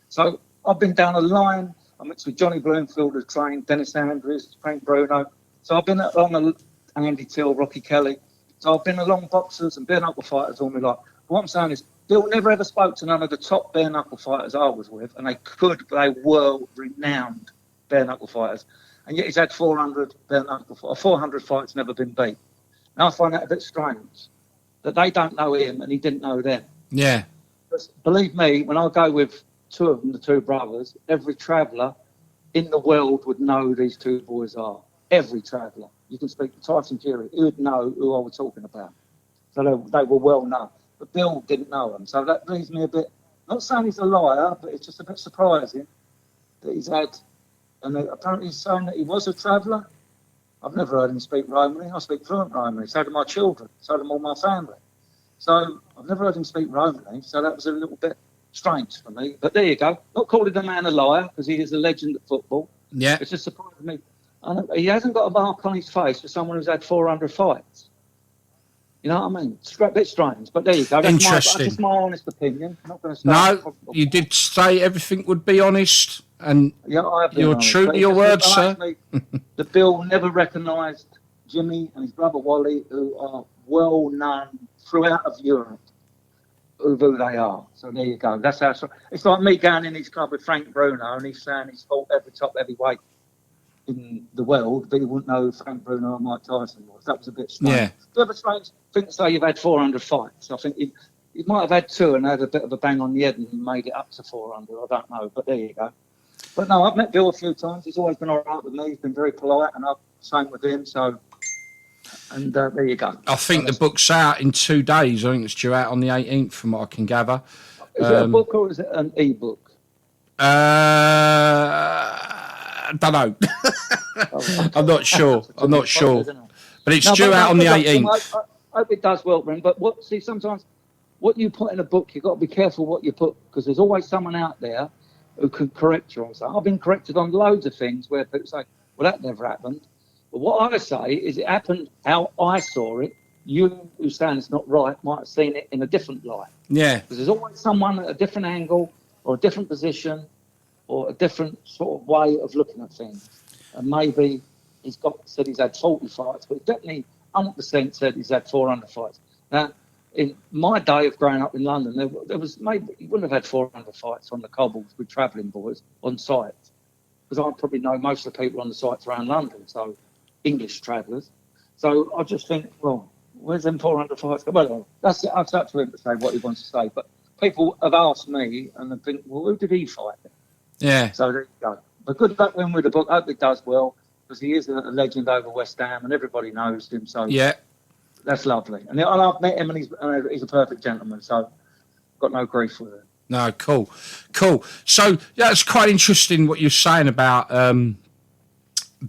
So I've been down a line. I mixed with Johnny Bloomfield, who trained, Dennis Andrews, Frank Bruno. So I've been along Andy Till, Rocky Kelly. So I've been along boxers and bare-knuckle fighters all my life. What I'm saying is, Bill never ever spoke to none of the top bare-knuckle fighters I was with, and they were renowned bare-knuckle fighters. And yet he's had 400 fights, never been beat. Now I find that a bit strange, that they don't know him and he didn't know them. Yeah. But believe me, when I go with 2 of them, the 2 brothers, every traveller in the world would know who these 2 boys are. Every traveller. You can speak to Tyson Fury, he would know who I was talking about. So they were well known. But Bill didn't know them. So that leaves me a bit, not saying he's a liar, but it's just a bit surprising that he's had, and apparently he's saying that he was a traveller. I've never heard him speak Romany. I speak fluent Romany. So do my children. So do all my family. So I've never heard him speak Romany. So that was a little bit strange for me. But there you go. Not calling the man a liar, because he is a legend at football. Yeah. It's just surprised me. And he hasn't got a mark on his face for someone who's had 400 fights. You know what I mean? It's a bit strange, but there you go. That's just my honest opinion. I'm not going to start. No, you did say everything would be honest, and you're honest, true to your words, sir. The Bill never recognised Jimmy and his brother Wally, who are well known throughout of Europe, who they are. So there you go. That's how it's like me going in his club with Frank Bruno, and he's saying he's fought every top heavyweight in the world, but he wouldn't know who Frank Bruno or Mike Tyson was. That was a bit strange. Yeah. It's a bit strange thing to say you've had 400 fights. I think he might have had 2 and had a bit of a bang on the head and made it up to 400. I don't know, but there you go. But no, I've met Bill a few times. He's always been all right with me. He's been very polite, and Same with him. So, and there you go. I think the book's out in 2 days. I think it's due out on the 18th, from what I can gather. Is it a book or is it an e-book? Don't know. I'm not sure. I'm not sure. But it's due out on the 18th. I hope it does well, Brent. But sometimes what you put in a book, you've got to be careful what you put, because there's always someone out there who can correct you on something. I've been corrected on loads of things where people say, well, that never happened. But what I say is it happened how I saw it. You who saying it's not right might have seen it in a different light. Yeah. Because there's always someone at a different angle or a different position or a different sort of way of looking at things. And maybe said he's had 40 fights, but definitely 100% said he's had 400 fights. Now, in my day of growing up in London, there was maybe he wouldn't have had 400 fights on the cobbles with travelling boys on sites, because I probably know most of the people on the sites around London, so English travellers. So I just think, well, where's them 400 fights? Well, that's it. It's up to him to say what he wants to say. But people have asked me and they think, well, who did he fight? Yeah. So there you go. But good luck with the book. I hope it does well, because he is a legend over West Ham and everybody knows him. So yeah, that's lovely. And I've met him and he's a perfect gentleman. So got no grief with it. No, cool. So yeah, it's quite interesting what you're saying about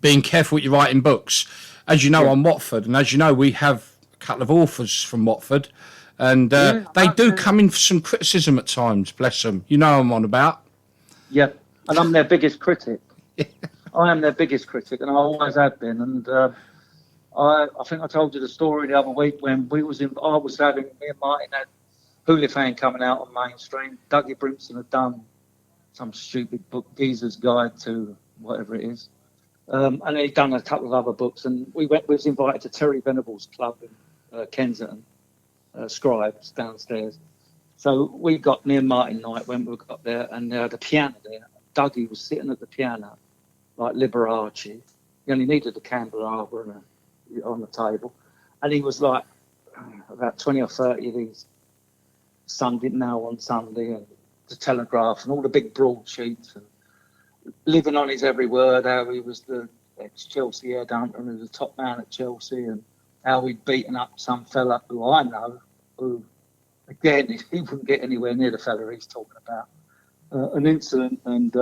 being careful what you write in books. As you know, I'm Watford, and as you know, we have a couple of authors from Watford, and they do come in for some criticism at times. Bless them. You know what I'm on about. Yeah, and I'm their biggest critic. I am their biggest critic, and I always have been. And I think I told you the story the other week when me and Martin had Hooligan coming out on mainstream. Dougie Brimson had done some stupid book, Geezer's Guide to whatever it is. And he'd done a couple of other books, and we was invited to Terry Venables' club in Kensington, Scribes downstairs. So we got near Martin night when we got there, and there had a piano there. Dougie was sitting at the piano, like Liberace. He only needed a candelabra on the table, and he was like about 20 or 30 of these Sunday Now on Sunday and the Telegraph and all the big broadsheets, and living on his every word, how he was the ex-Chelsea headhunter and he was the top man at Chelsea, and how he'd beaten up some fella who I know, who, again, he wouldn't get anywhere near the fella he's talking about. An incident, and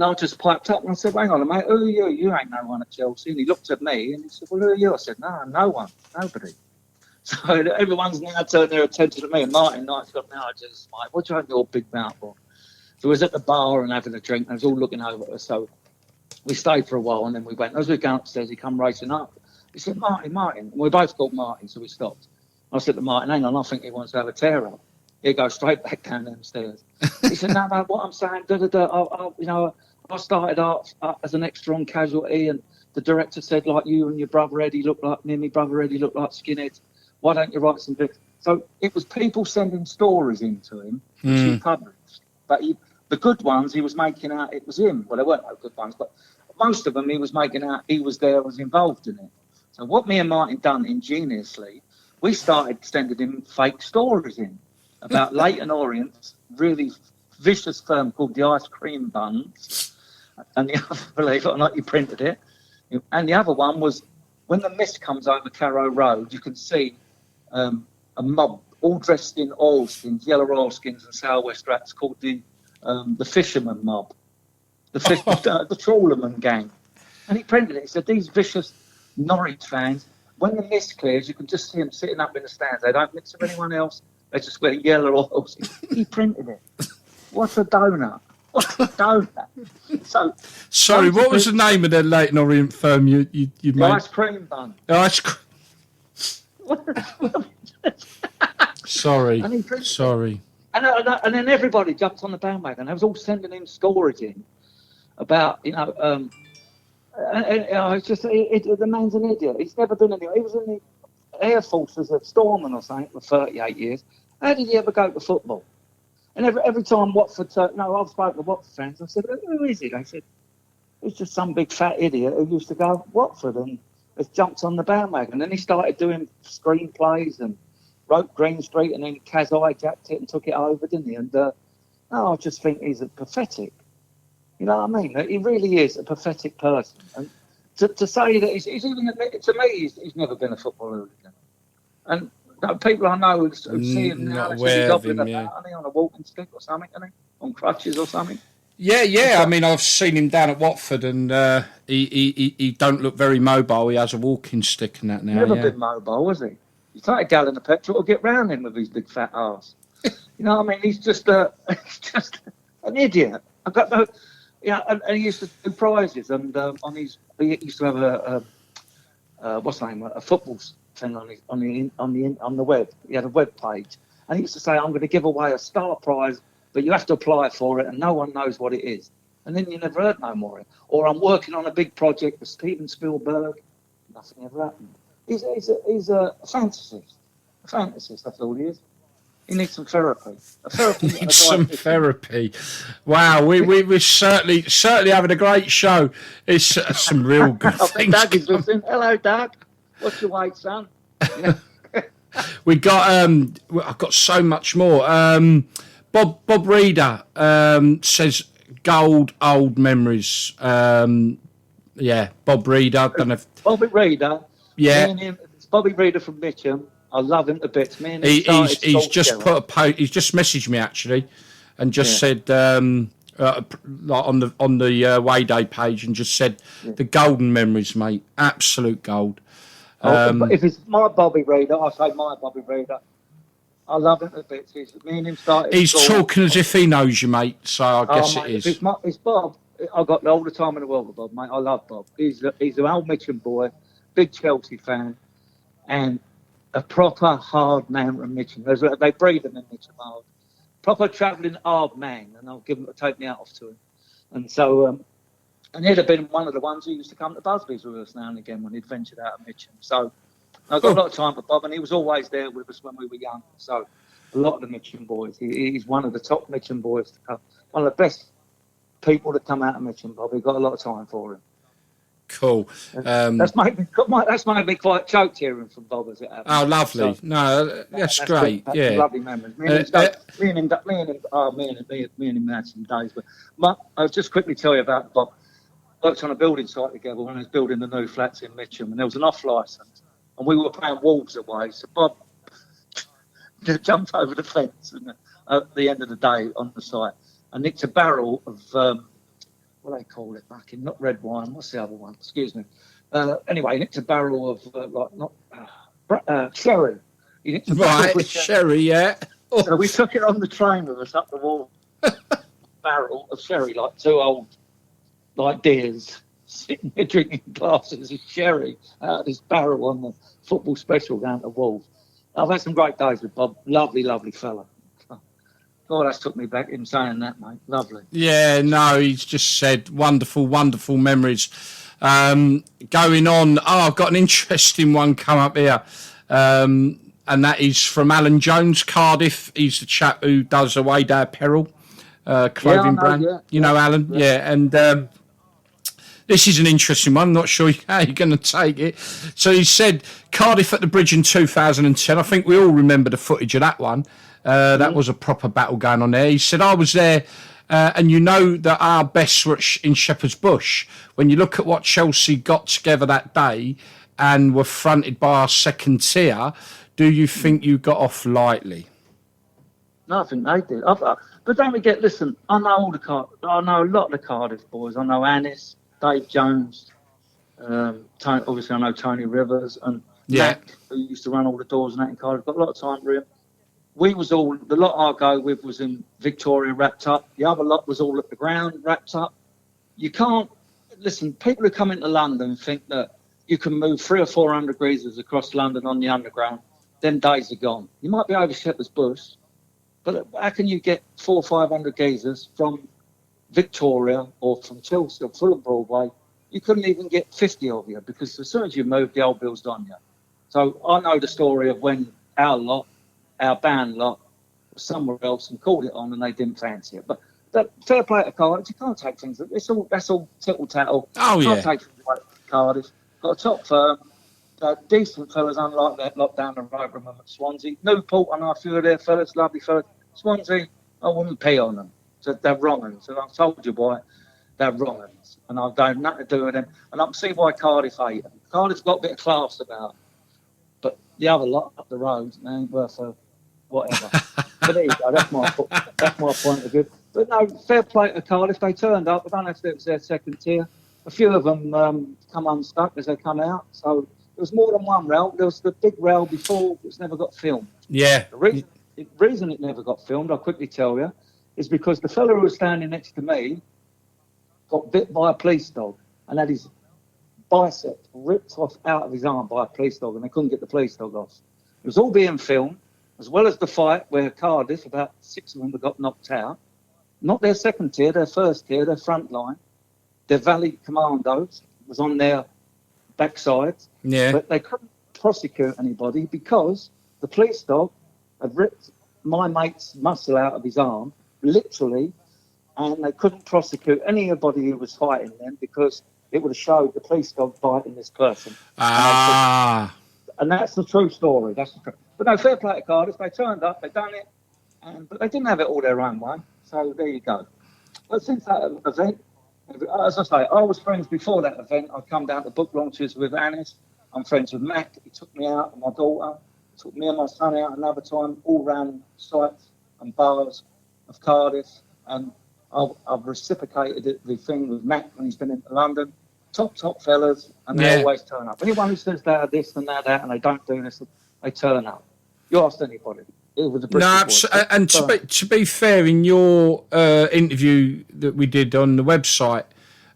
I just piped up and I said, hang on, mate, who are you? You ain't no one at Chelsea. And he looked at me and he said, well, who are you? I said, no one, nobody. So everyone's now turned their attention to me, and Martin Knight's got now just like, what do you have your big mouth for? So we was at the bar and having a drink, and I was all looking over at us. So we stayed for a while, and then we went. As we were going upstairs, he come racing up. He said, Martin. And we both called Martin, so we stopped. I said to Martin, hang on, I think he wants to have a tear-up. He'd go straight back down them stairs. He said, no, what I'm saying, I started out as an extra on Casualty, and the director said, like, you and your brother Eddie look like me and my brother Eddie look like skinheads. Why don't you write some books? So it was people sending stories into him, which he published. But the good ones, he was making out it was him. Well, there weren't no good ones, but most of them he was making out he was there, was involved in it. So what me and Martin done ingeniously, we started sending him fake stories in about Leighton Orient's really vicious firm called the Ice Cream Buns. And the other, believe it or not, he printed it. And the other one was when the mist comes over Carrow Road, you can see a mob all dressed in oilskins, yellow oilskins and sou'wester hats, called the fisherman mob, the trawlerman gang. And he printed it. He said, these vicious Norwich fans, when the mist clears, you can just see them sitting up in the stands. They don't mix with anyone else. They just wear yellow oilskins. He printed it. What a donut. What a donut. So, sorry, what was the name of the Leighton Orient firm you the made? Ice Cream Bun. Ice cream. Sorry. And then everybody jumped on the bandwagon. They was all sending him stories in about, it's just the man's an idiot. He's never been anywhere. He was in the Air Force as a storeman or something for 38 years. How did he ever go to football? And every time Watford, I've spoken to Watford fans. I said, who is he? They said, he's just some big fat idiot who used to go Watford and has jumped on the bandwagon. And he started doing screenplays and wrote Green Street, and then Kaz hijacked it and took it over, didn't he? And I just think he's a pathetic. You know what I mean? He really is a pathetic person. And to say that he's even admitted to me he's never been a football hooligan. And people I know who see him now, Not they say he's aware of hobbling him, about, yeah. isn't he, on a walking stick or something, isn't he? On crutches or something. Yeah. I mean, I've seen him down at Watford, and he don't look very mobile. He has a walking stick and that now. Never Yeah. been mobile, has he? You take a gallon of petrol to get round him with his big fat ass. You know what I mean? He's just an idiot. I've got no. Yeah, and he used to do prizes, and he used to have what's the name? A football thing on the web. He had a web page, and he used to say, "I'm going to give away a star prize, but you have to apply for it, and no one knows what it is." And then you never heard no more. Or I'm working on a big project with Steven Spielberg. Nothing ever happened. He's a fantasist. A fantasist. That's all he is. He needs some therapy. Needs some therapy. Wow, we're certainly having a great show. It's some real good things. Doug is listening. Hello, Doug. What's your weight, son? We got I've got so much more. Bob Reader says gold old memories. Yeah, Bob Reader. Don't know if, Bobby Reader. Yeah. Me and him, it's Bobby Reader from Mitcham. I love him to bits. Me and him he's just put a post. He's just messaged me actually, and just said like on the Awayday page, and just said the golden memories, mate, absolute gold. If it's my Bobby Reader, I say my Bobby Reader. I love him to bits. Me and him started. He's talking as if he knows you, mate. So I guess mate, it is. It's Bob. I got all the time in the world with Bob, mate. I love Bob. He's an old Mitcham boy, big Chelsea fan, and a proper hard man from Mitcham. They breed them in Mitcham hard. Proper travelling hard man, and I'll give him to take me out off to him. And so, and he'd have been one of the ones who used to come to Busby's with us now and again when he'd ventured out of Mitcham. So I got a lot of time for Bob, and he was always there with us when we were young. So a lot of the Mitcham boys. He's one of the top Mitcham boys to come. One of the best people that come out of Mitcham, Bob. We've got a lot of time for him. Cool. That's made me quite choked hearing from Bob as it happens. Oh, lovely. So, no, that's great. That's yeah, lovely memories. Me and him had some days. But I'll just quickly tell you about Bob. Worked on a building site together when I was building the new flats in Mitcham, and there was an off licence, and we were playing Wolves away. So Bob jumped over the fence at the end of the day on the site and nicked a barrel of what do they call it back in, not red wine, what's the other one? Excuse me. Anyway, nicked a barrel of sherry. He nicked a barrel of sherry, yeah. Oh. So we took it on the train with us up the wall. Barrel of sherry, like two old, like deers, sitting there drinking glasses of sherry out of this barrel on the football special down to Wolves. I've had some great days with Bob. Lovely, lovely fella. God, that's took me back in saying that, mate. Lovely. Yeah, no, he's just said wonderful, wonderful memories. Going on, I've got an interesting one come up here. And that is from Alan Jones, Cardiff. He's the chap who does Awayday Apparel, clothing brand. Yeah, you know Alan? Yeah. And this is an interesting one. I'm not sure how you're going to take it. So he said, Cardiff at the Bridge in 2010. I think we all remember the footage of that one. That was a proper battle going on there. He said, I was there, and you know that our best were in Shepherd's Bush. When you look at what Chelsea got together that day and were fronted by our second tier, do you think you got off lightly? No, I think they did. But don't forget, listen, I know a lot of the Cardiff boys. I know Annis, Dave Jones, obviously I know Tony Rivers and Mac, who used to run all the doors and that in Cardiff. Got a lot of time for him. The lot I go with was in Victoria wrapped up. The other lot was all at the ground wrapped up. You can't, listen, people who come into London think that you can move 300 or 400 greasers across London on the underground. Them days are gone. You might be over Shepherd's Bush, but how can you get 400 or 500 geezers from Victoria or from Chelsea or Fulham Broadway? You couldn't even get 50 of you because as soon as you moved, the old bill's on you. So I know the story of when our band lot was somewhere else and called it on and they didn't fancy it. But fair play to Cardiff, you can't take things. That's all tittle-tattle. Oh, you can't take things like Cardiff. Got a top firm, decent fellas, unlike that lot down the road from them at Swansea. Newport, I know a few of their fellas, lovely fellas. Swansea, I wouldn't pee on them. So they're wrong. So I told you, boy, they're wrong uns, and I've done nothing to do with them. And I can see why Cardiff hate them. Cardiff's got a bit of class about them, but the other lot up the road, they ain't worth a whatever. But there you go. That's my point of view. But no, fair play to Cardiff. They turned up. I don't know if it was their second tier. A few of them come unstuck as they come out. So there was more than one rail. There was the big rail before, which never got filmed. Yeah. The reason it never got filmed, I'll quickly tell you, is because the fella who was standing next to me got bit by a police dog and had his bicep ripped off out of his arm by a police dog, and they couldn't get the police dog off. It was all being filmed, as well as the fight where Cardiff, about 6 of them got knocked out. Not their second tier, their first tier, their front line. Their Valley Commandos was on their backside. Yeah. But they couldn't prosecute anybody because the police dog had ripped my mate's muscle out of his arm, literally, and they couldn't prosecute anybody who was fighting them because it would have showed the police dog biting this person. And that's the true story. That's the truth. But no, fair play to Cardiff. They turned up, they done it, but they didn't have it all their own way. So there you go. But since that event, as I say, I was friends before that event. I'd come down to book launches with Anis. I'm friends with Mac. He took me out and my daughter. Took me and my son out another time, all round sites and bars of Cardiff. And I've reciprocated the thing with Mac when he's been into London. Top fellas, and they always turn up. Anyone who says they are this and that, and they don't do this, they turn up. You asked anybody. It was a British boy. And to be fair, in your interview that we did on the website,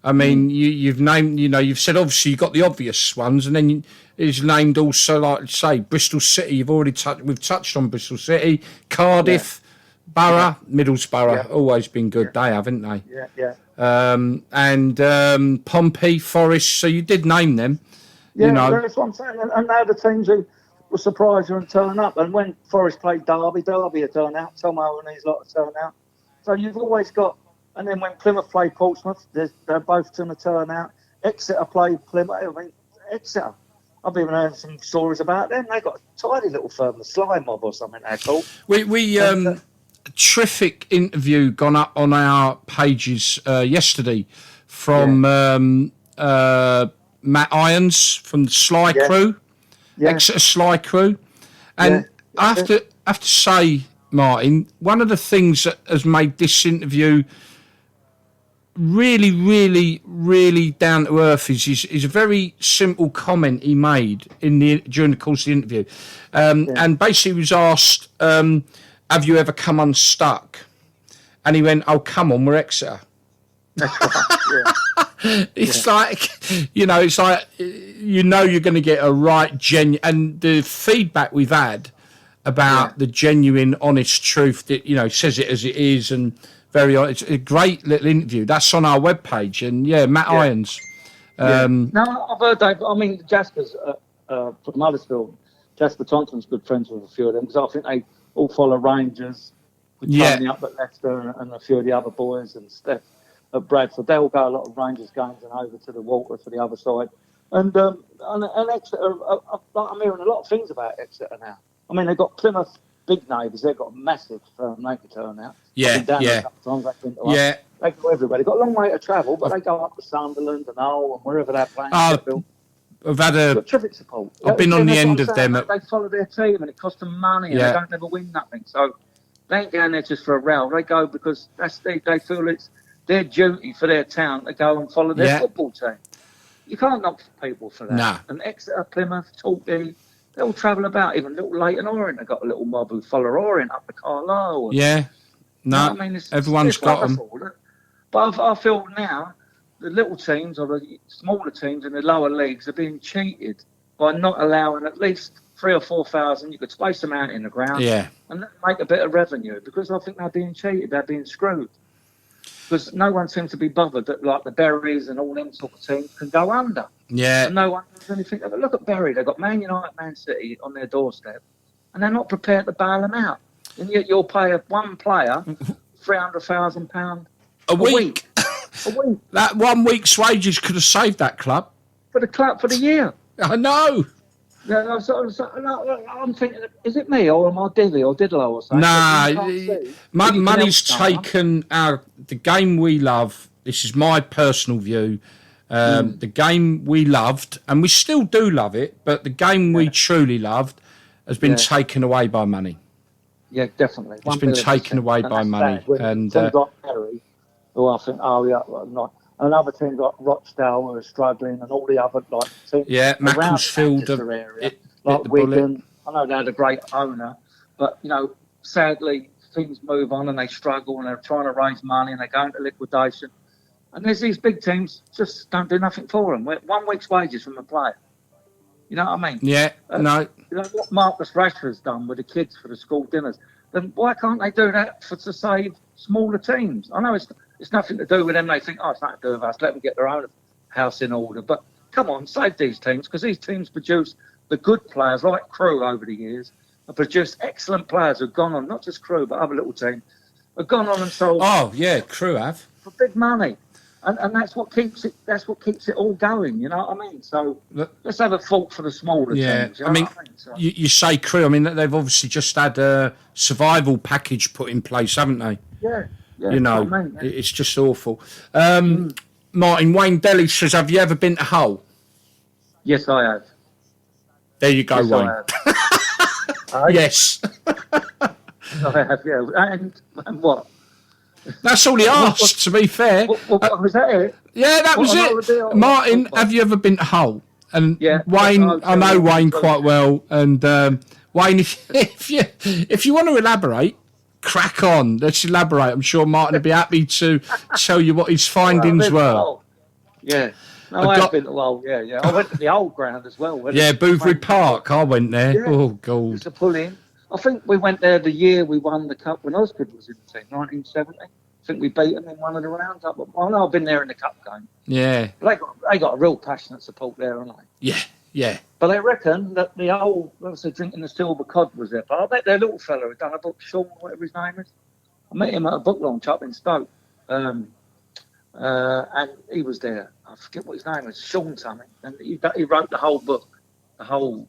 I mean, you've named, you've said obviously you got the obvious ones, and then it's named also, like say, Bristol City. We've touched on Bristol City, Cardiff, Borough, Middlesbrough, always been good. They haven't they? Yeah. And Pompey, Forest. So you did name them. Yeah, that's what I'm saying. And they're the teams who were surprised and turn up. And when Forest played Derby would turn out. Tom Owen and his lot would turn out. So you've always got. And then when Plymouth played Portsmouth, they're both going to turn out. Exeter played Plymouth. I mean, Exeter. I've even heard some stories about them. They got a tidy little firm, the Sly Mob or something they're called. We terrific interview gone up on our pages yesterday from Matt Irons from the Sly Crew, Exeter Sly Crew, and I have to say, Martin, one of the things that has made this interview really, really, really down to earth is a very simple comment he made during the course of the interview, and basically was asked, have you ever come unstuck? And he went, oh, come on, we're Exeter. That's right, It's like, it's like, you're going to get a right genuine, and the feedback we've had about the genuine, honest truth that, says it as it is, and very honest. It's a great little interview. That's on our webpage, and Matt Irons. No, I've heard that. I mean, Jasper's from Huddersfield. Jasper Thompson's good friends with a few of them, because I think they all follow Rangers, with Tony up at Leicester and a few of the other boys, and Steph at Bradford. They all go a lot of Rangers games and over to the water for the other side. And Exeter, I'm hearing a lot of things about Exeter now. I mean, they've got Plymouth big neighbours. They've got a massive they can turn out. They go everywhere. They've got a long way to travel, but they go up to Sunderland and Hull and wherever they're playing. I've had terrific support. I've been on the end of them. They follow their team, and it costs them money, and they don't ever win nothing. So they ain't going there just for a row. They go because they feel it's their duty for their town to go and follow their football team. You can't knock people for that. Nah. And Exeter, Plymouth, Torquay, they all travel about. Even little Leighton Orient, they've got a little mob who follow Orient up to Carlisle. Everyone's got them. But I feel now the little teams or the smaller teams in the lower leagues are being cheated by not allowing at least 3,000 or 4,000. You could space them out in the ground and make a bit of revenue, because I think they're being cheated. They're being screwed. Because no one seems to be bothered that, like, the Berries and all them sort of teams can go under. Yeah. And no one does anything. Look at Bury. They've got Man United, Man City on their doorstep, and they're not prepared to bail them out. And yet you'll pay one player £300,000 a week. A week. That 1 week's wages could have saved that club. For the club for the year. I know. I'm thinking, is it me or am I Divvy or Diddler or something? Nah, money's taken the game we love this is my personal view. The game we loved, and we still do love it, but the game we truly loved has been taken away by money. Yeah, definitely. It's been taken away by money. And team got Perry, who I think, not. Another team got Rochdale, who are struggling, and all the other teams. Yeah, around Macclesfield, the Manchester area, hit like the Wigan. bullet. I know they had a great owner, but sadly things move on and they struggle and they're trying to raise money and they go into liquidation. And there's these big teams just don't do nothing for them. 1 week's wages from a player. You know what I mean? Yeah, no. You know what Marcus Rashford's done with the kids for the school dinners. Then why can't they do that to save smaller teams? I know it's nothing to do with them. They think, it's nothing to do with us. Let them get their own house in order. But come on, save these teams, because these teams produce the good players, like Crewe over the years, have produced excellent players who've gone on, not just Crewe, but other little teams, have gone on and sold. Oh, yeah, Crewe have. For big money. And that's what keeps it. That's what keeps it all going. You know what I mean? So let's have a thought for the smaller teams. You know so, you say Crewe. I mean, they've obviously just had a survival package put in place, haven't they? Yeah. It's just awful. Martin Wayne Delhi says, "Have you ever been to Hull?" Yes, I have. There you go, yes, Wayne. Yes. I have. Yeah. And what? That's all he asked, to be fair. Was that it? Yeah, that was it. Martin, have you ever been to Hull? And Wayne, I know Wayne quite well. And Wayne, if you want to elaborate, crack on. Let's elaborate. I'm sure Martin would be happy to tell you what his findings were. Yeah. No, I have been to Hull. Yeah. I went to the old ground as well. Yeah, Boothby Park. I went there. Yeah. Oh, God. It's a pull-in. I think we went there the year we won the cup when Osgood was in the team, 1970. I think we beat them in one of the rounds up. I know I've been there in the cup game. Yeah. But they got a real passionate support there, haven't they? Yeah. But they reckon that the old, drinking the silver cod was there. But I bet their little fella had done a book, Sean, whatever his name is. I met him at a book launch up in Stoke. And he was there. I forget what his name is, Sean something. And he wrote the whole book, and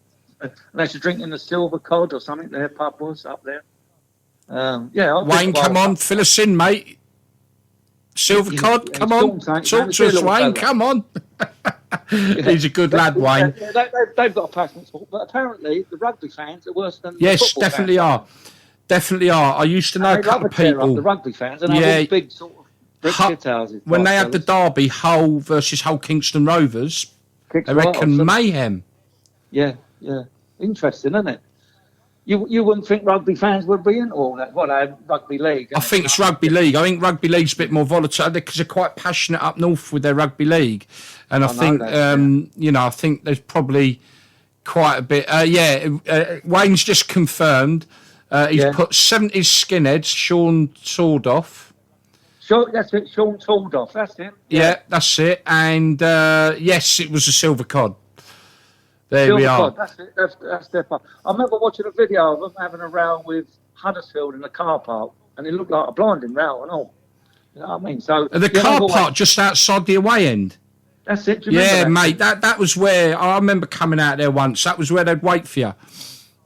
they should drink in the silver cod or something. Their pub was up there. Wayne, come on, fill us in, mate. Silver cod, come on. Talk to us, Wayne, come on. He's a good lad, Wayne. They've got a passionate sport, but apparently the rugby fans are worse than yes, the football definitely fans. are. Definitely are. I used to know a couple of people. The rugby fans and have all big sort of brick shit houses. When they had the derby, Hull versus Hull Kingston Rovers, they reckon mayhem. Yeah. Interesting, isn't it? You wouldn't think rugby fans would be into all that. Rugby league? I think it's rugby league. I think rugby league's a bit more volatile because they're quite passionate up north with their rugby league, and I think I think there's probably quite a bit. Wayne's just confirmed. He's put 70s skinheads. Sean Tordoff. That's it. Sean Tordoff. That's it. Yeah, that's it. And yes, it was a silver cod. There we are. That's their part. I remember watching a video of them having a row with Huddersfield in the car park, and it looked like a blinding row and all. You know what I mean? So the car park just outside the away end. That's it. Yeah, mate. That was where I remember coming out there once. That was where they'd wait for you.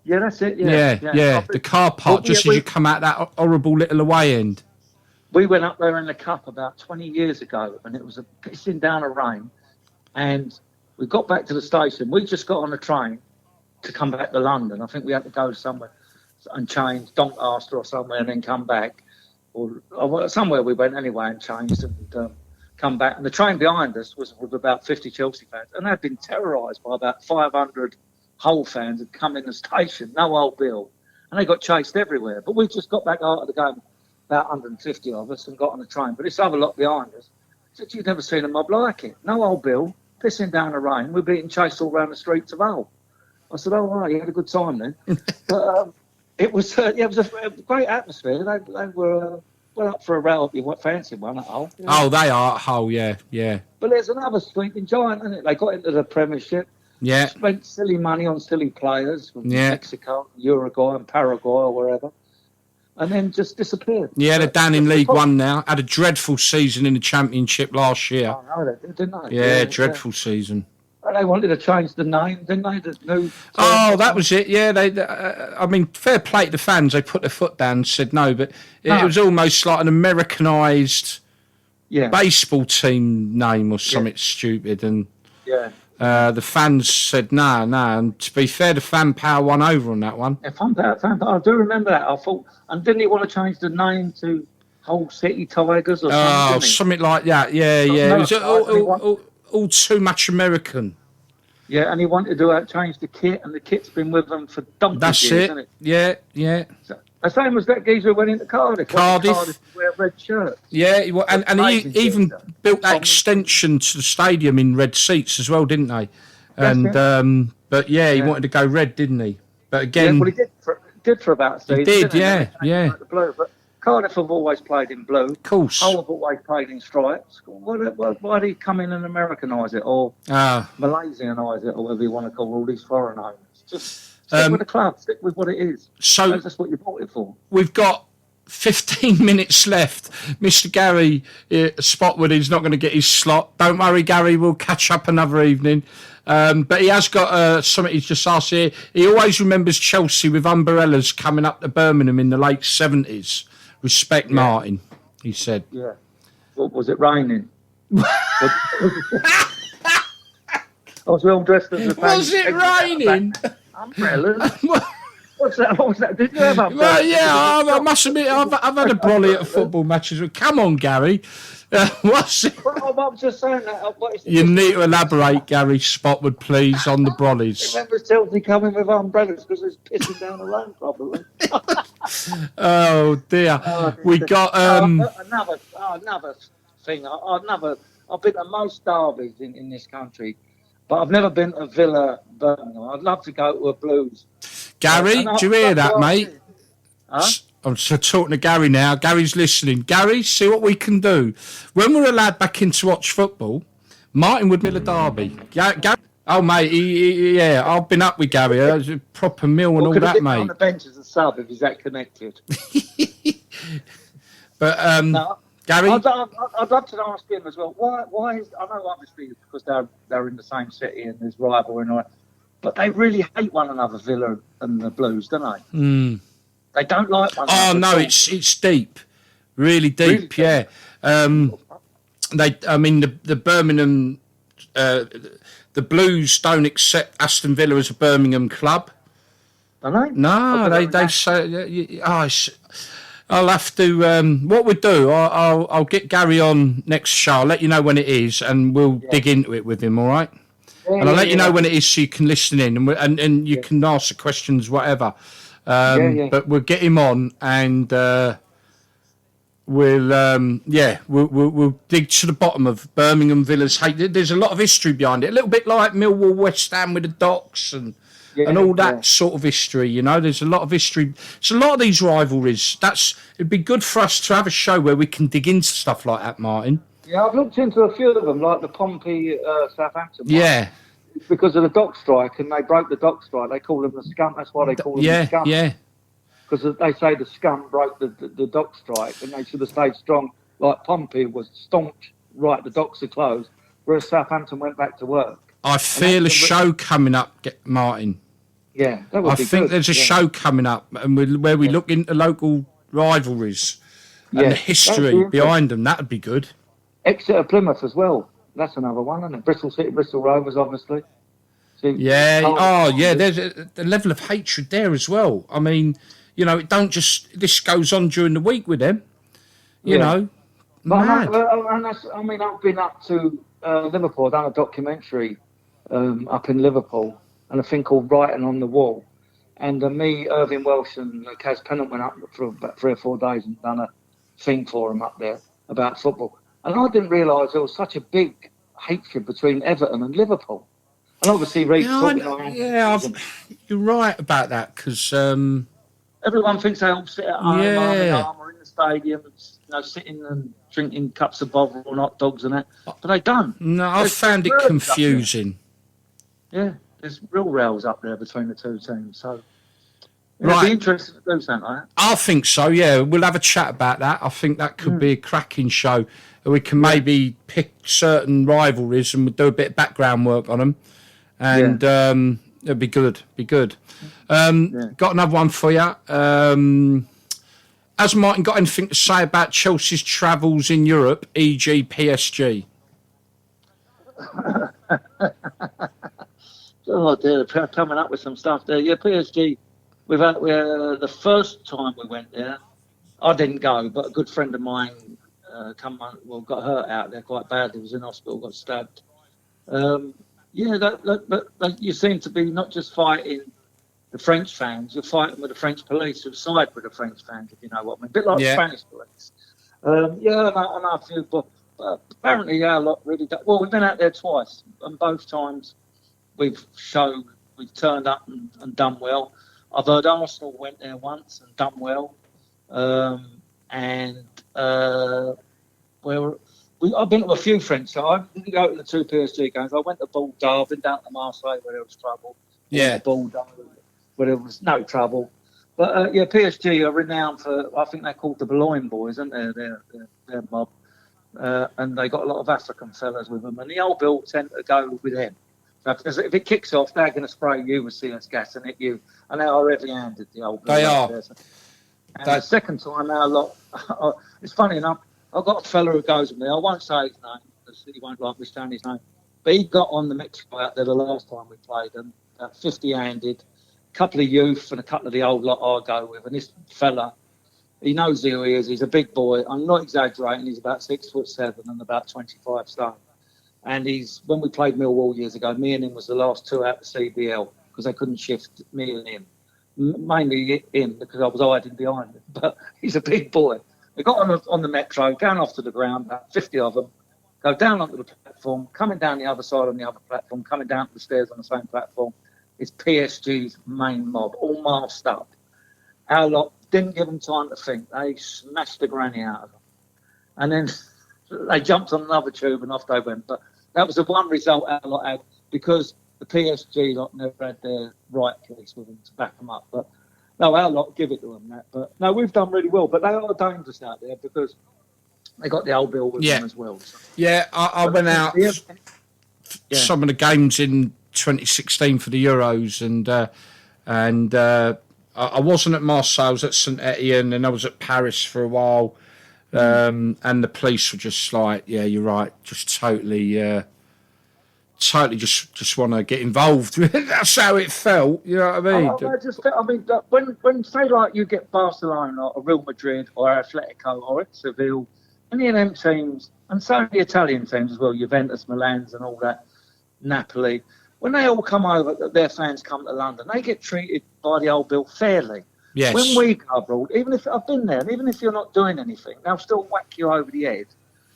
Yeah, that's it. Yeah. The car park, as you come out that horrible little away end. We went up there in the cup about 20 years ago, and it was pissing down a rain, and we got back to the station. We just got on a train to come back to London. I think we had to go somewhere and change, Doncaster or somewhere, and then come back. Or somewhere we went anyway and changed and come back. And the train behind us was with about 50 Chelsea fans. And they'd been terrorised by about 500 Hull fans had come in the station, no old bill. And they got chased everywhere. But we just got back out of the game, about 150 of us, and got on the train. But this other lot behind us said, "You've never seen a mob like it. No old bill. Pissing down the rain, we're being chased all around the streets of Hull." I said, "Oh, right, you had a good time then." But it was a great atmosphere. They were well up for a relatively fancy one at Hull. You know? Oh, they are at Hull, yeah. But there's another sleeping giant, isn't it? They got into the Premiership. Yeah. Spent silly money on silly players from Mexico, Uruguay, and Paraguay, or wherever. And then just disappeared. Yeah, they're down in League One now. Had a dreadful season in the Championship last year. Oh, no, they did, didn't they? Yeah, dreadful season. And they wanted to change the name, didn't they? That was it. Yeah, I mean, fair play to the fans. They put their foot down and said no, but it was almost like an Americanised Yeah. baseball team name or something stupid, and Yeah. the fans said no. And to be fair, the fan power won over on that one. Yeah, I do remember that. I thought, and didn't he want to change the name to Hull City Tigers or something? Oh, Didn't he? something like that. Yeah. It was all too much American. Yeah, and he wanted to change the kit, and the kit's been with them for donkey's That's years, it. hasn't it? Yeah. So, the same as that geezer who went into Cardiff. Cardiff. To wear a red shirt. Yeah, and he Amazing even geezer. built that extension to the stadium in red seats as well, didn't they? Yes, And but he wanted to go red, didn't he? But again, Yeah, well, he did for about a season. did, didn't yeah, Then he yeah. changed it to blue. But Cardiff have always played in blue. of course. Hull have always played in stripes. Why do you come in and Americanise it or Ah, Malaysianise it or whatever you want to call all these foreign owners? Just stick with the club. Stick with what it is. so That's what you bought it for. we've got 15 minutes left. Mr. Gary Spotwood is not going to get his slot. Don't worry, Gary. We'll catch up another evening. But he has got something he's just asked here. He always remembers Chelsea with umbrellas coming up to Birmingham in the late 70s. Respect Martin, he said. Yeah. What was it raining? I was well dressed as a Was it raining? umbrellas. What's that? What was that? Did you have umbrellas? Well, yeah, I must admit, I've had a brolly at football matches. Come on, Gary. What's it? Well, I'm just saying that. You need to elaborate, Gary Spotwood, please, on the brollies. Remember Chelsea coming with umbrellas because it's pissing down the rain, probably. Oh dear. We got another thing. I've been to most derbies in this country, but I've never been to Villa Birmingham. I'd love to go to a Blues. Gary. Do you hear that, mate? Huh? I'm so talking to Gary now. Gary's listening. Gary, see what we can do. When we're allowed back in to watch football, Martin would mill a derby. Gary, oh, mate, yeah, I've been up with Gary. It was a proper meal and all that, mate. On the bench as a sub if he's that connected. But, No, Gary? I'd love to ask him as well. Why is I know obviously it's because they're in the same city and there's rivalry and all that, but they really hate one another, Villa and the Blues, don't they? Mm. They don't like one Oh another. no, it's deep, really deep. Really? Yeah. The Birmingham, the Blues don't accept Aston Villa as a Birmingham club. Don't they? No, they say. I'll have to. What we do, I'll get Gary on next show. I'll let you know when it is, and we'll dig into it with him. All right. Yeah, And I'll let you know when it is, so you can listen in and you can ask the questions, whatever. But we'll get him on, and we'll dig to the bottom of Birmingham Villa's hate. There's a lot of history behind it, a little bit like Millwall, West Ham with the Docks and all that sort of history. You know, there's a lot of history. It's a lot of these rivalries. It'd be good for us to have a show where we can dig into stuff like that, Martin. Yeah, I've looked into a few of them, like the Pompey Southampton one. Yeah. Because of the dock strike, and they broke the dock strike. They call them the scum. That's why they call them the scum. Yeah. Because they say the scum broke the dock strike, and they should have stayed strong. Like Pompey was staunch, right, the docks are closed, whereas Southampton went back to work. I feel a show coming up, Martin. Yeah, that would I be think good. there's a show coming up, and where we look into local rivalries and the history behind them. That'd be good. Exeter Plymouth as well. That's another one, isn't it? Bristol City, Bristol Rovers, obviously. So There's a level of hatred there as well. I mean, it don't just. This goes on during the week with them. You know, mad. I've been up to Liverpool. I've done a documentary up in Liverpool, and a thing called Writing on the Wall. And me, Irving Welsh, and Kaz Pennant went up for about 3 or 4 days and done a thing for him up there about football. And I didn't realise there was such a big hatred between Everton and Liverpool. And obviously, you're right about that because everyone thinks they all sit at home, arm in Yeah. arm, or in the stadium, sitting and drinking cups of Bovril and hot dogs and that. But they don't. no, I found it rows up confusing. Yeah, there's real rails up there between the two teams. So it'd Right. be interesting to do something like that. I think so. Yeah, we'll have a chat about that. I think that could be a cracking show. We can maybe pick certain rivalries and we'll do a bit of background work on them, and it'd be good. Got another one for you. Has Martin got anything to say about Chelsea's travels in Europe, e.g. PSG? Oh dear, they're coming up with some stuff there. Yeah, PSG. We the first time we went there. I didn't go, but a good friend of mine got hurt out there quite badly. Was in hospital, got stabbed. Um, yeah, that you seem to be not just fighting the French fans, you're fighting with the French police who side with the French fans, if you know what I mean. A bit like the Yeah. Spanish police. Yeah, I know a few, but apparently our lot really. Well, we've been out there twice, and both times we've turned up and done well. I've heard Arsenal went there once and done well, and I've been to a few French. So I didn't go to the two PSG games. I went to Bordeaux. I've been down to Marseille where there was trouble. Yeah. Bordeaux where there was no trouble. But yeah, PSG are renowned for. I think they're called the Boulogne boys, aren't they? They're mob, and they got a lot of African fellas with them. And the old Bill tend to go with them. Because if it kicks off, they're going to spray you with CS gas and hit you. And they are heavy-handed, the old. They are. And the second time, our lot. It's funny enough. I've got a fella who goes with me. I won't say his name because he won't like me saying his name. But he got on the Mexico out there the last time we played, and 50-handed, a couple of youth and a couple of the old lot I go with. And this fella, he knows who he is. He's a big boy. I'm not exaggerating. He's about 6'7" and about 25 stone. And when we played Millwall years ago, me and him was the last two out the CBL because they couldn't shift me and him. Mainly him because I was hiding behind him. But he's a big boy. We got on the metro, going off to the ground, about 50 of them, go down onto the platform, coming down the other side on the other platform, coming down the stairs on the same platform. It's PSG's main mob, all masked up. Our lot didn't give them time to think. They smashed the granny out of them. And then they jumped on another tube and off they went. But that was the one result our lot had because the PSG lot never had their right police with them to back them up. But no, our lot give it to them that. But no, we've done really well. But they are dangerous out there because they got the old bill with them as well. So. Yeah, I went out some of the games in 2016 for the Euros, and I wasn't at Marseille. I was at St Etienne, and I was at Paris for a while. And the police were just like, yeah, you're right, just totally just want to get involved. That's how it felt. You know what I mean? When say like you get Barcelona or Real Madrid or Atletico or Seville, any of them teams, and so the Italian teams as well, Juventus, Milan's and all that, Napoli, when they all come over, their fans come to London, they get treated by the old bill fairly. Yes. When we go abroad, even if I've been there, even if you're not doing anything, they'll still whack you over the head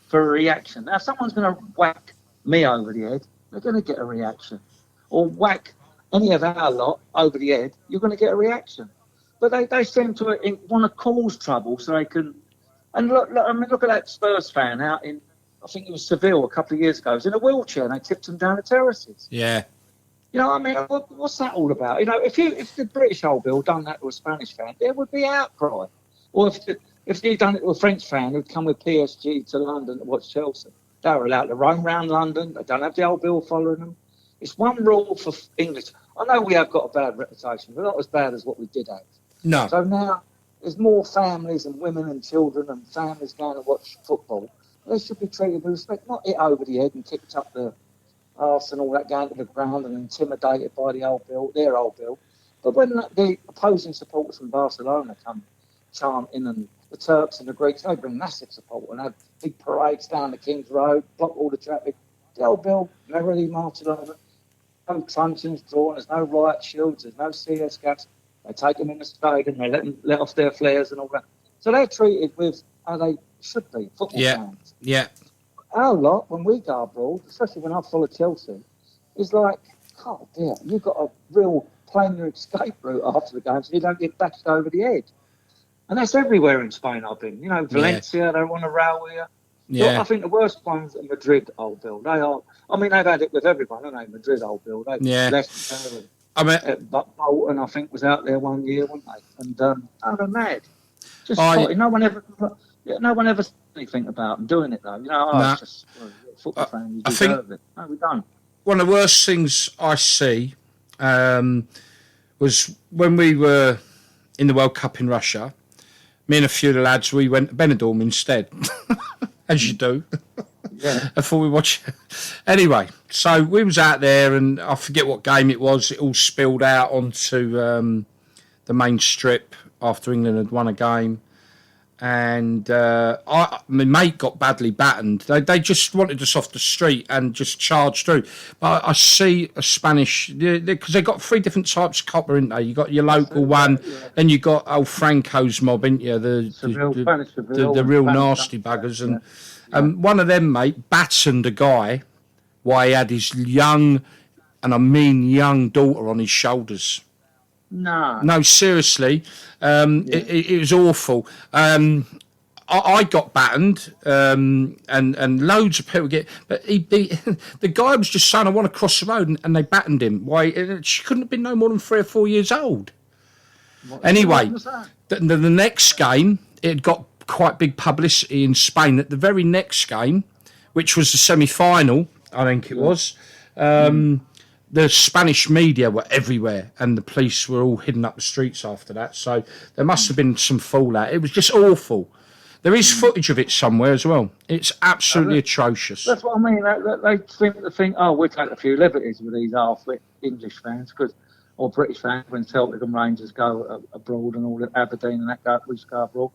for a reaction. Now, if someone's going to whack me over the head, they're going to get a reaction. Or whack any of our lot over the head, you're going to get a reaction. But they seem to want to cause trouble so they can. And look at that Spurs fan out in, I think it was Seville a couple of years ago. He was in a wheelchair and they tipped him down the terraces. Yeah. You know what I mean? What's that all about? You know, if the British old bill done that to a Spanish fan, there would be outcry. Or if they done it to a French fan who'd come with PSG to London to watch Chelsea, they were allowed to roam around London. They don't have the old bill following them. It's one rule for English. I know we have got a bad reputation, but not as bad as what we did have. No. So now there's more families and women and children and families going to watch football. They should be treated with respect, not hit over the head and kicked up the arse and all that, going to the ground and intimidated by their old bill. But when the opposing supporters from Barcelona come chanting, and the Turks and the Greeks, they bring massive support and have big parades down the King's Road, block all the traffic. The old bill merrily marches over. No truncheons drawn, there's no riot shields, there's no CS gas. They take them in the stadium, they let off their flares and all that. So they're treated with how they should be, football fans. Yeah. Our lot, when we go abroad, especially when I follow Chelsea, is like, oh dear, you've got a real plan your escape route after the game so you don't get bashed over the head. And that's everywhere in Spain I've been. You know, Valencia, they want to row here. Yeah. Well, I think the worst ones are Madrid, old bill. They are. I mean, they've had it with everyone, haven't they? Madrid, old bill. They've left early. I mean, but Bolton, I think, was out there one year, weren't they? And they're mad. No one ever said anything about them doing it though. You know, it's just football fan. You deserve it. No, we don't. One of the worst things I see was when we were in the World Cup in Russia. me and a few of the lads, we went to Benidorm instead, as you do. Yeah. Before we watch. Anyway, so we was out there, and I forget what game it was. It all spilled out onto the main strip after England had won a game. And my mate got badly battened. They just wanted us off the street and just charged through. But I see a Spanish, because they got 3 different types of copper, ain't they? You got your local one, then you got old Franco's mob, ain't you? The real nasty buggers. And one of them, mate, battened a guy while he had his young, and I mean young, daughter on his shoulders. No, seriously, it was awful. I got battened, and loads of people get. But the guy was just saying, "I want to cross the road," and they battened him. Why? She couldn't have been no more than 3 or 4 years old. Anyway, the next game, it got quite big publicity in Spain. At the very next game, which was the semi-final, I think it was. The Spanish media were everywhere, and the police were all hidden up the streets after that. So there must have been some fallout. It was just awful. There is footage of it somewhere as well. It's absolutely atrocious. That's what I mean. They think, oh, we'll take a few liberties with these half-wit English fans, or British fans when Celtic and Rangers go abroad and all the Aberdeen and that go abroad.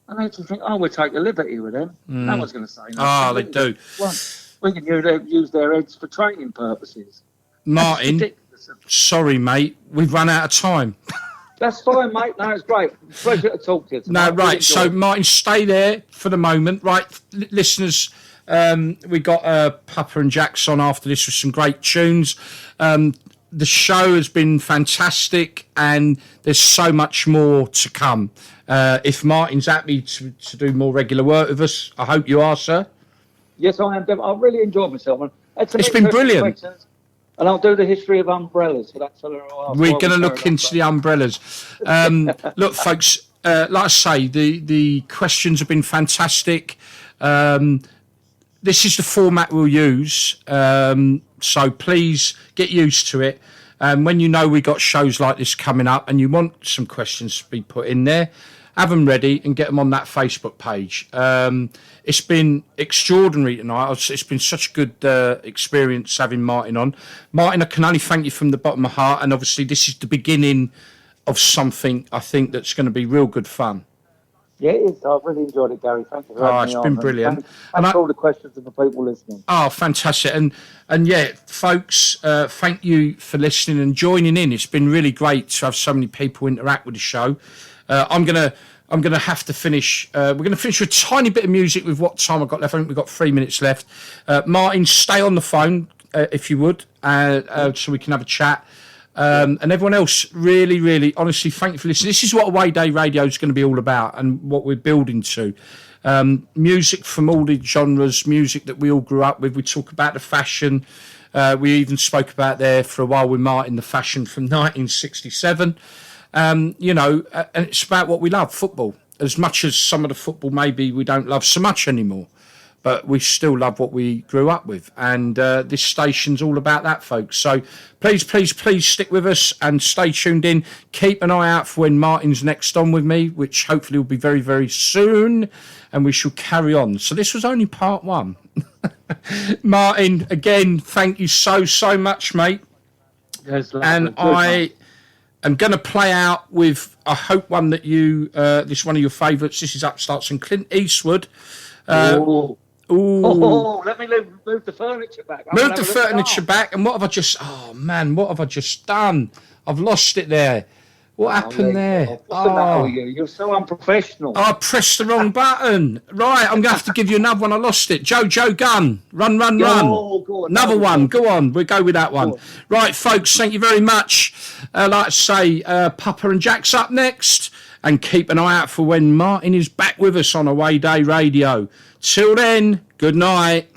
And they just think, oh, we'll take a liberty with them. No one's going to say no. Oh, they do. We can use their heads for training purposes. Martin, sorry, mate. We've run out of time. That's fine, mate. No, it's great. Pleasure to talk to you. No, right. So, Martin, stay there for the moment. Right, listeners, we got Papa and Jax on after this with some great tunes. The show has been fantastic, and there's so much more to come. If Martin's happy to do more regular work with us, I hope you are, sir. Yes, I am. I really enjoyed myself. It's been brilliant. Questions. And I'll do the history of umbrellas. So that's we're going to look into the umbrellas. Look, folks, like I say, the questions have been fantastic. This is the format we'll use. So please get used to it. When you know we got shows like this coming up and you want some questions to be put in there, have them ready and get them on that Facebook page. It's been extraordinary tonight. It's been such a good experience having Martin on. Martin, I can only thank you from the bottom of my heart, and obviously this is the beginning of something I think that's going to be real good fun. Yeah, it is. I've really enjoyed it, Gary. Thank you for having me on. It's been brilliant. Thanks for all the questions of the people listening. Oh, fantastic. And yeah, folks, thank you for listening and joining in. It's been really great to have so many people interact with the show. I'm gonna have to finish. We're gonna finish with a tiny bit of music with what time I've got left. I think we've got 3 minutes left. Martin, stay on the phone if you would, so we can have a chat. And everyone else, really, really, honestly, thank you for listening. This is what Awayday Radio is going to be all about, and what we're building to. Music from all the genres, music that we all grew up with. We talk about the fashion. We even spoke about there for a while with Martin, the fashion from 1967. And it's about what we love, football. As much as some of the football maybe we don't love so much anymore, but we still love what we grew up with. And this station's all about that, folks. So please, please, please stick with us and stay tuned in. Keep an eye out for when Martin's next on with me, which hopefully will be very, very soon. And we shall carry on. So this was only part 1. Martin, again, thank you so, so much, mate. Yes, and I am going to play out with, I hope, one that you, this is one of your favourites. This is Upstarts and Clint Eastwood. Ooh. Let me move the furniture back. Move the furniture back. And what have I just done? I've lost it there. What happened there? What's the matter with you? You're so unprofessional. I pressed the wrong button. Right, I'm going to have to give you another one. I lost it. Joe Gunn. Run. Go on, another one. Go on. We'll go with that one. Right, folks, thank you very much. Like I say, Papa and Jack's up next. And keep an eye out for when Martin is back with us on Awayday Radio. Till then, good night.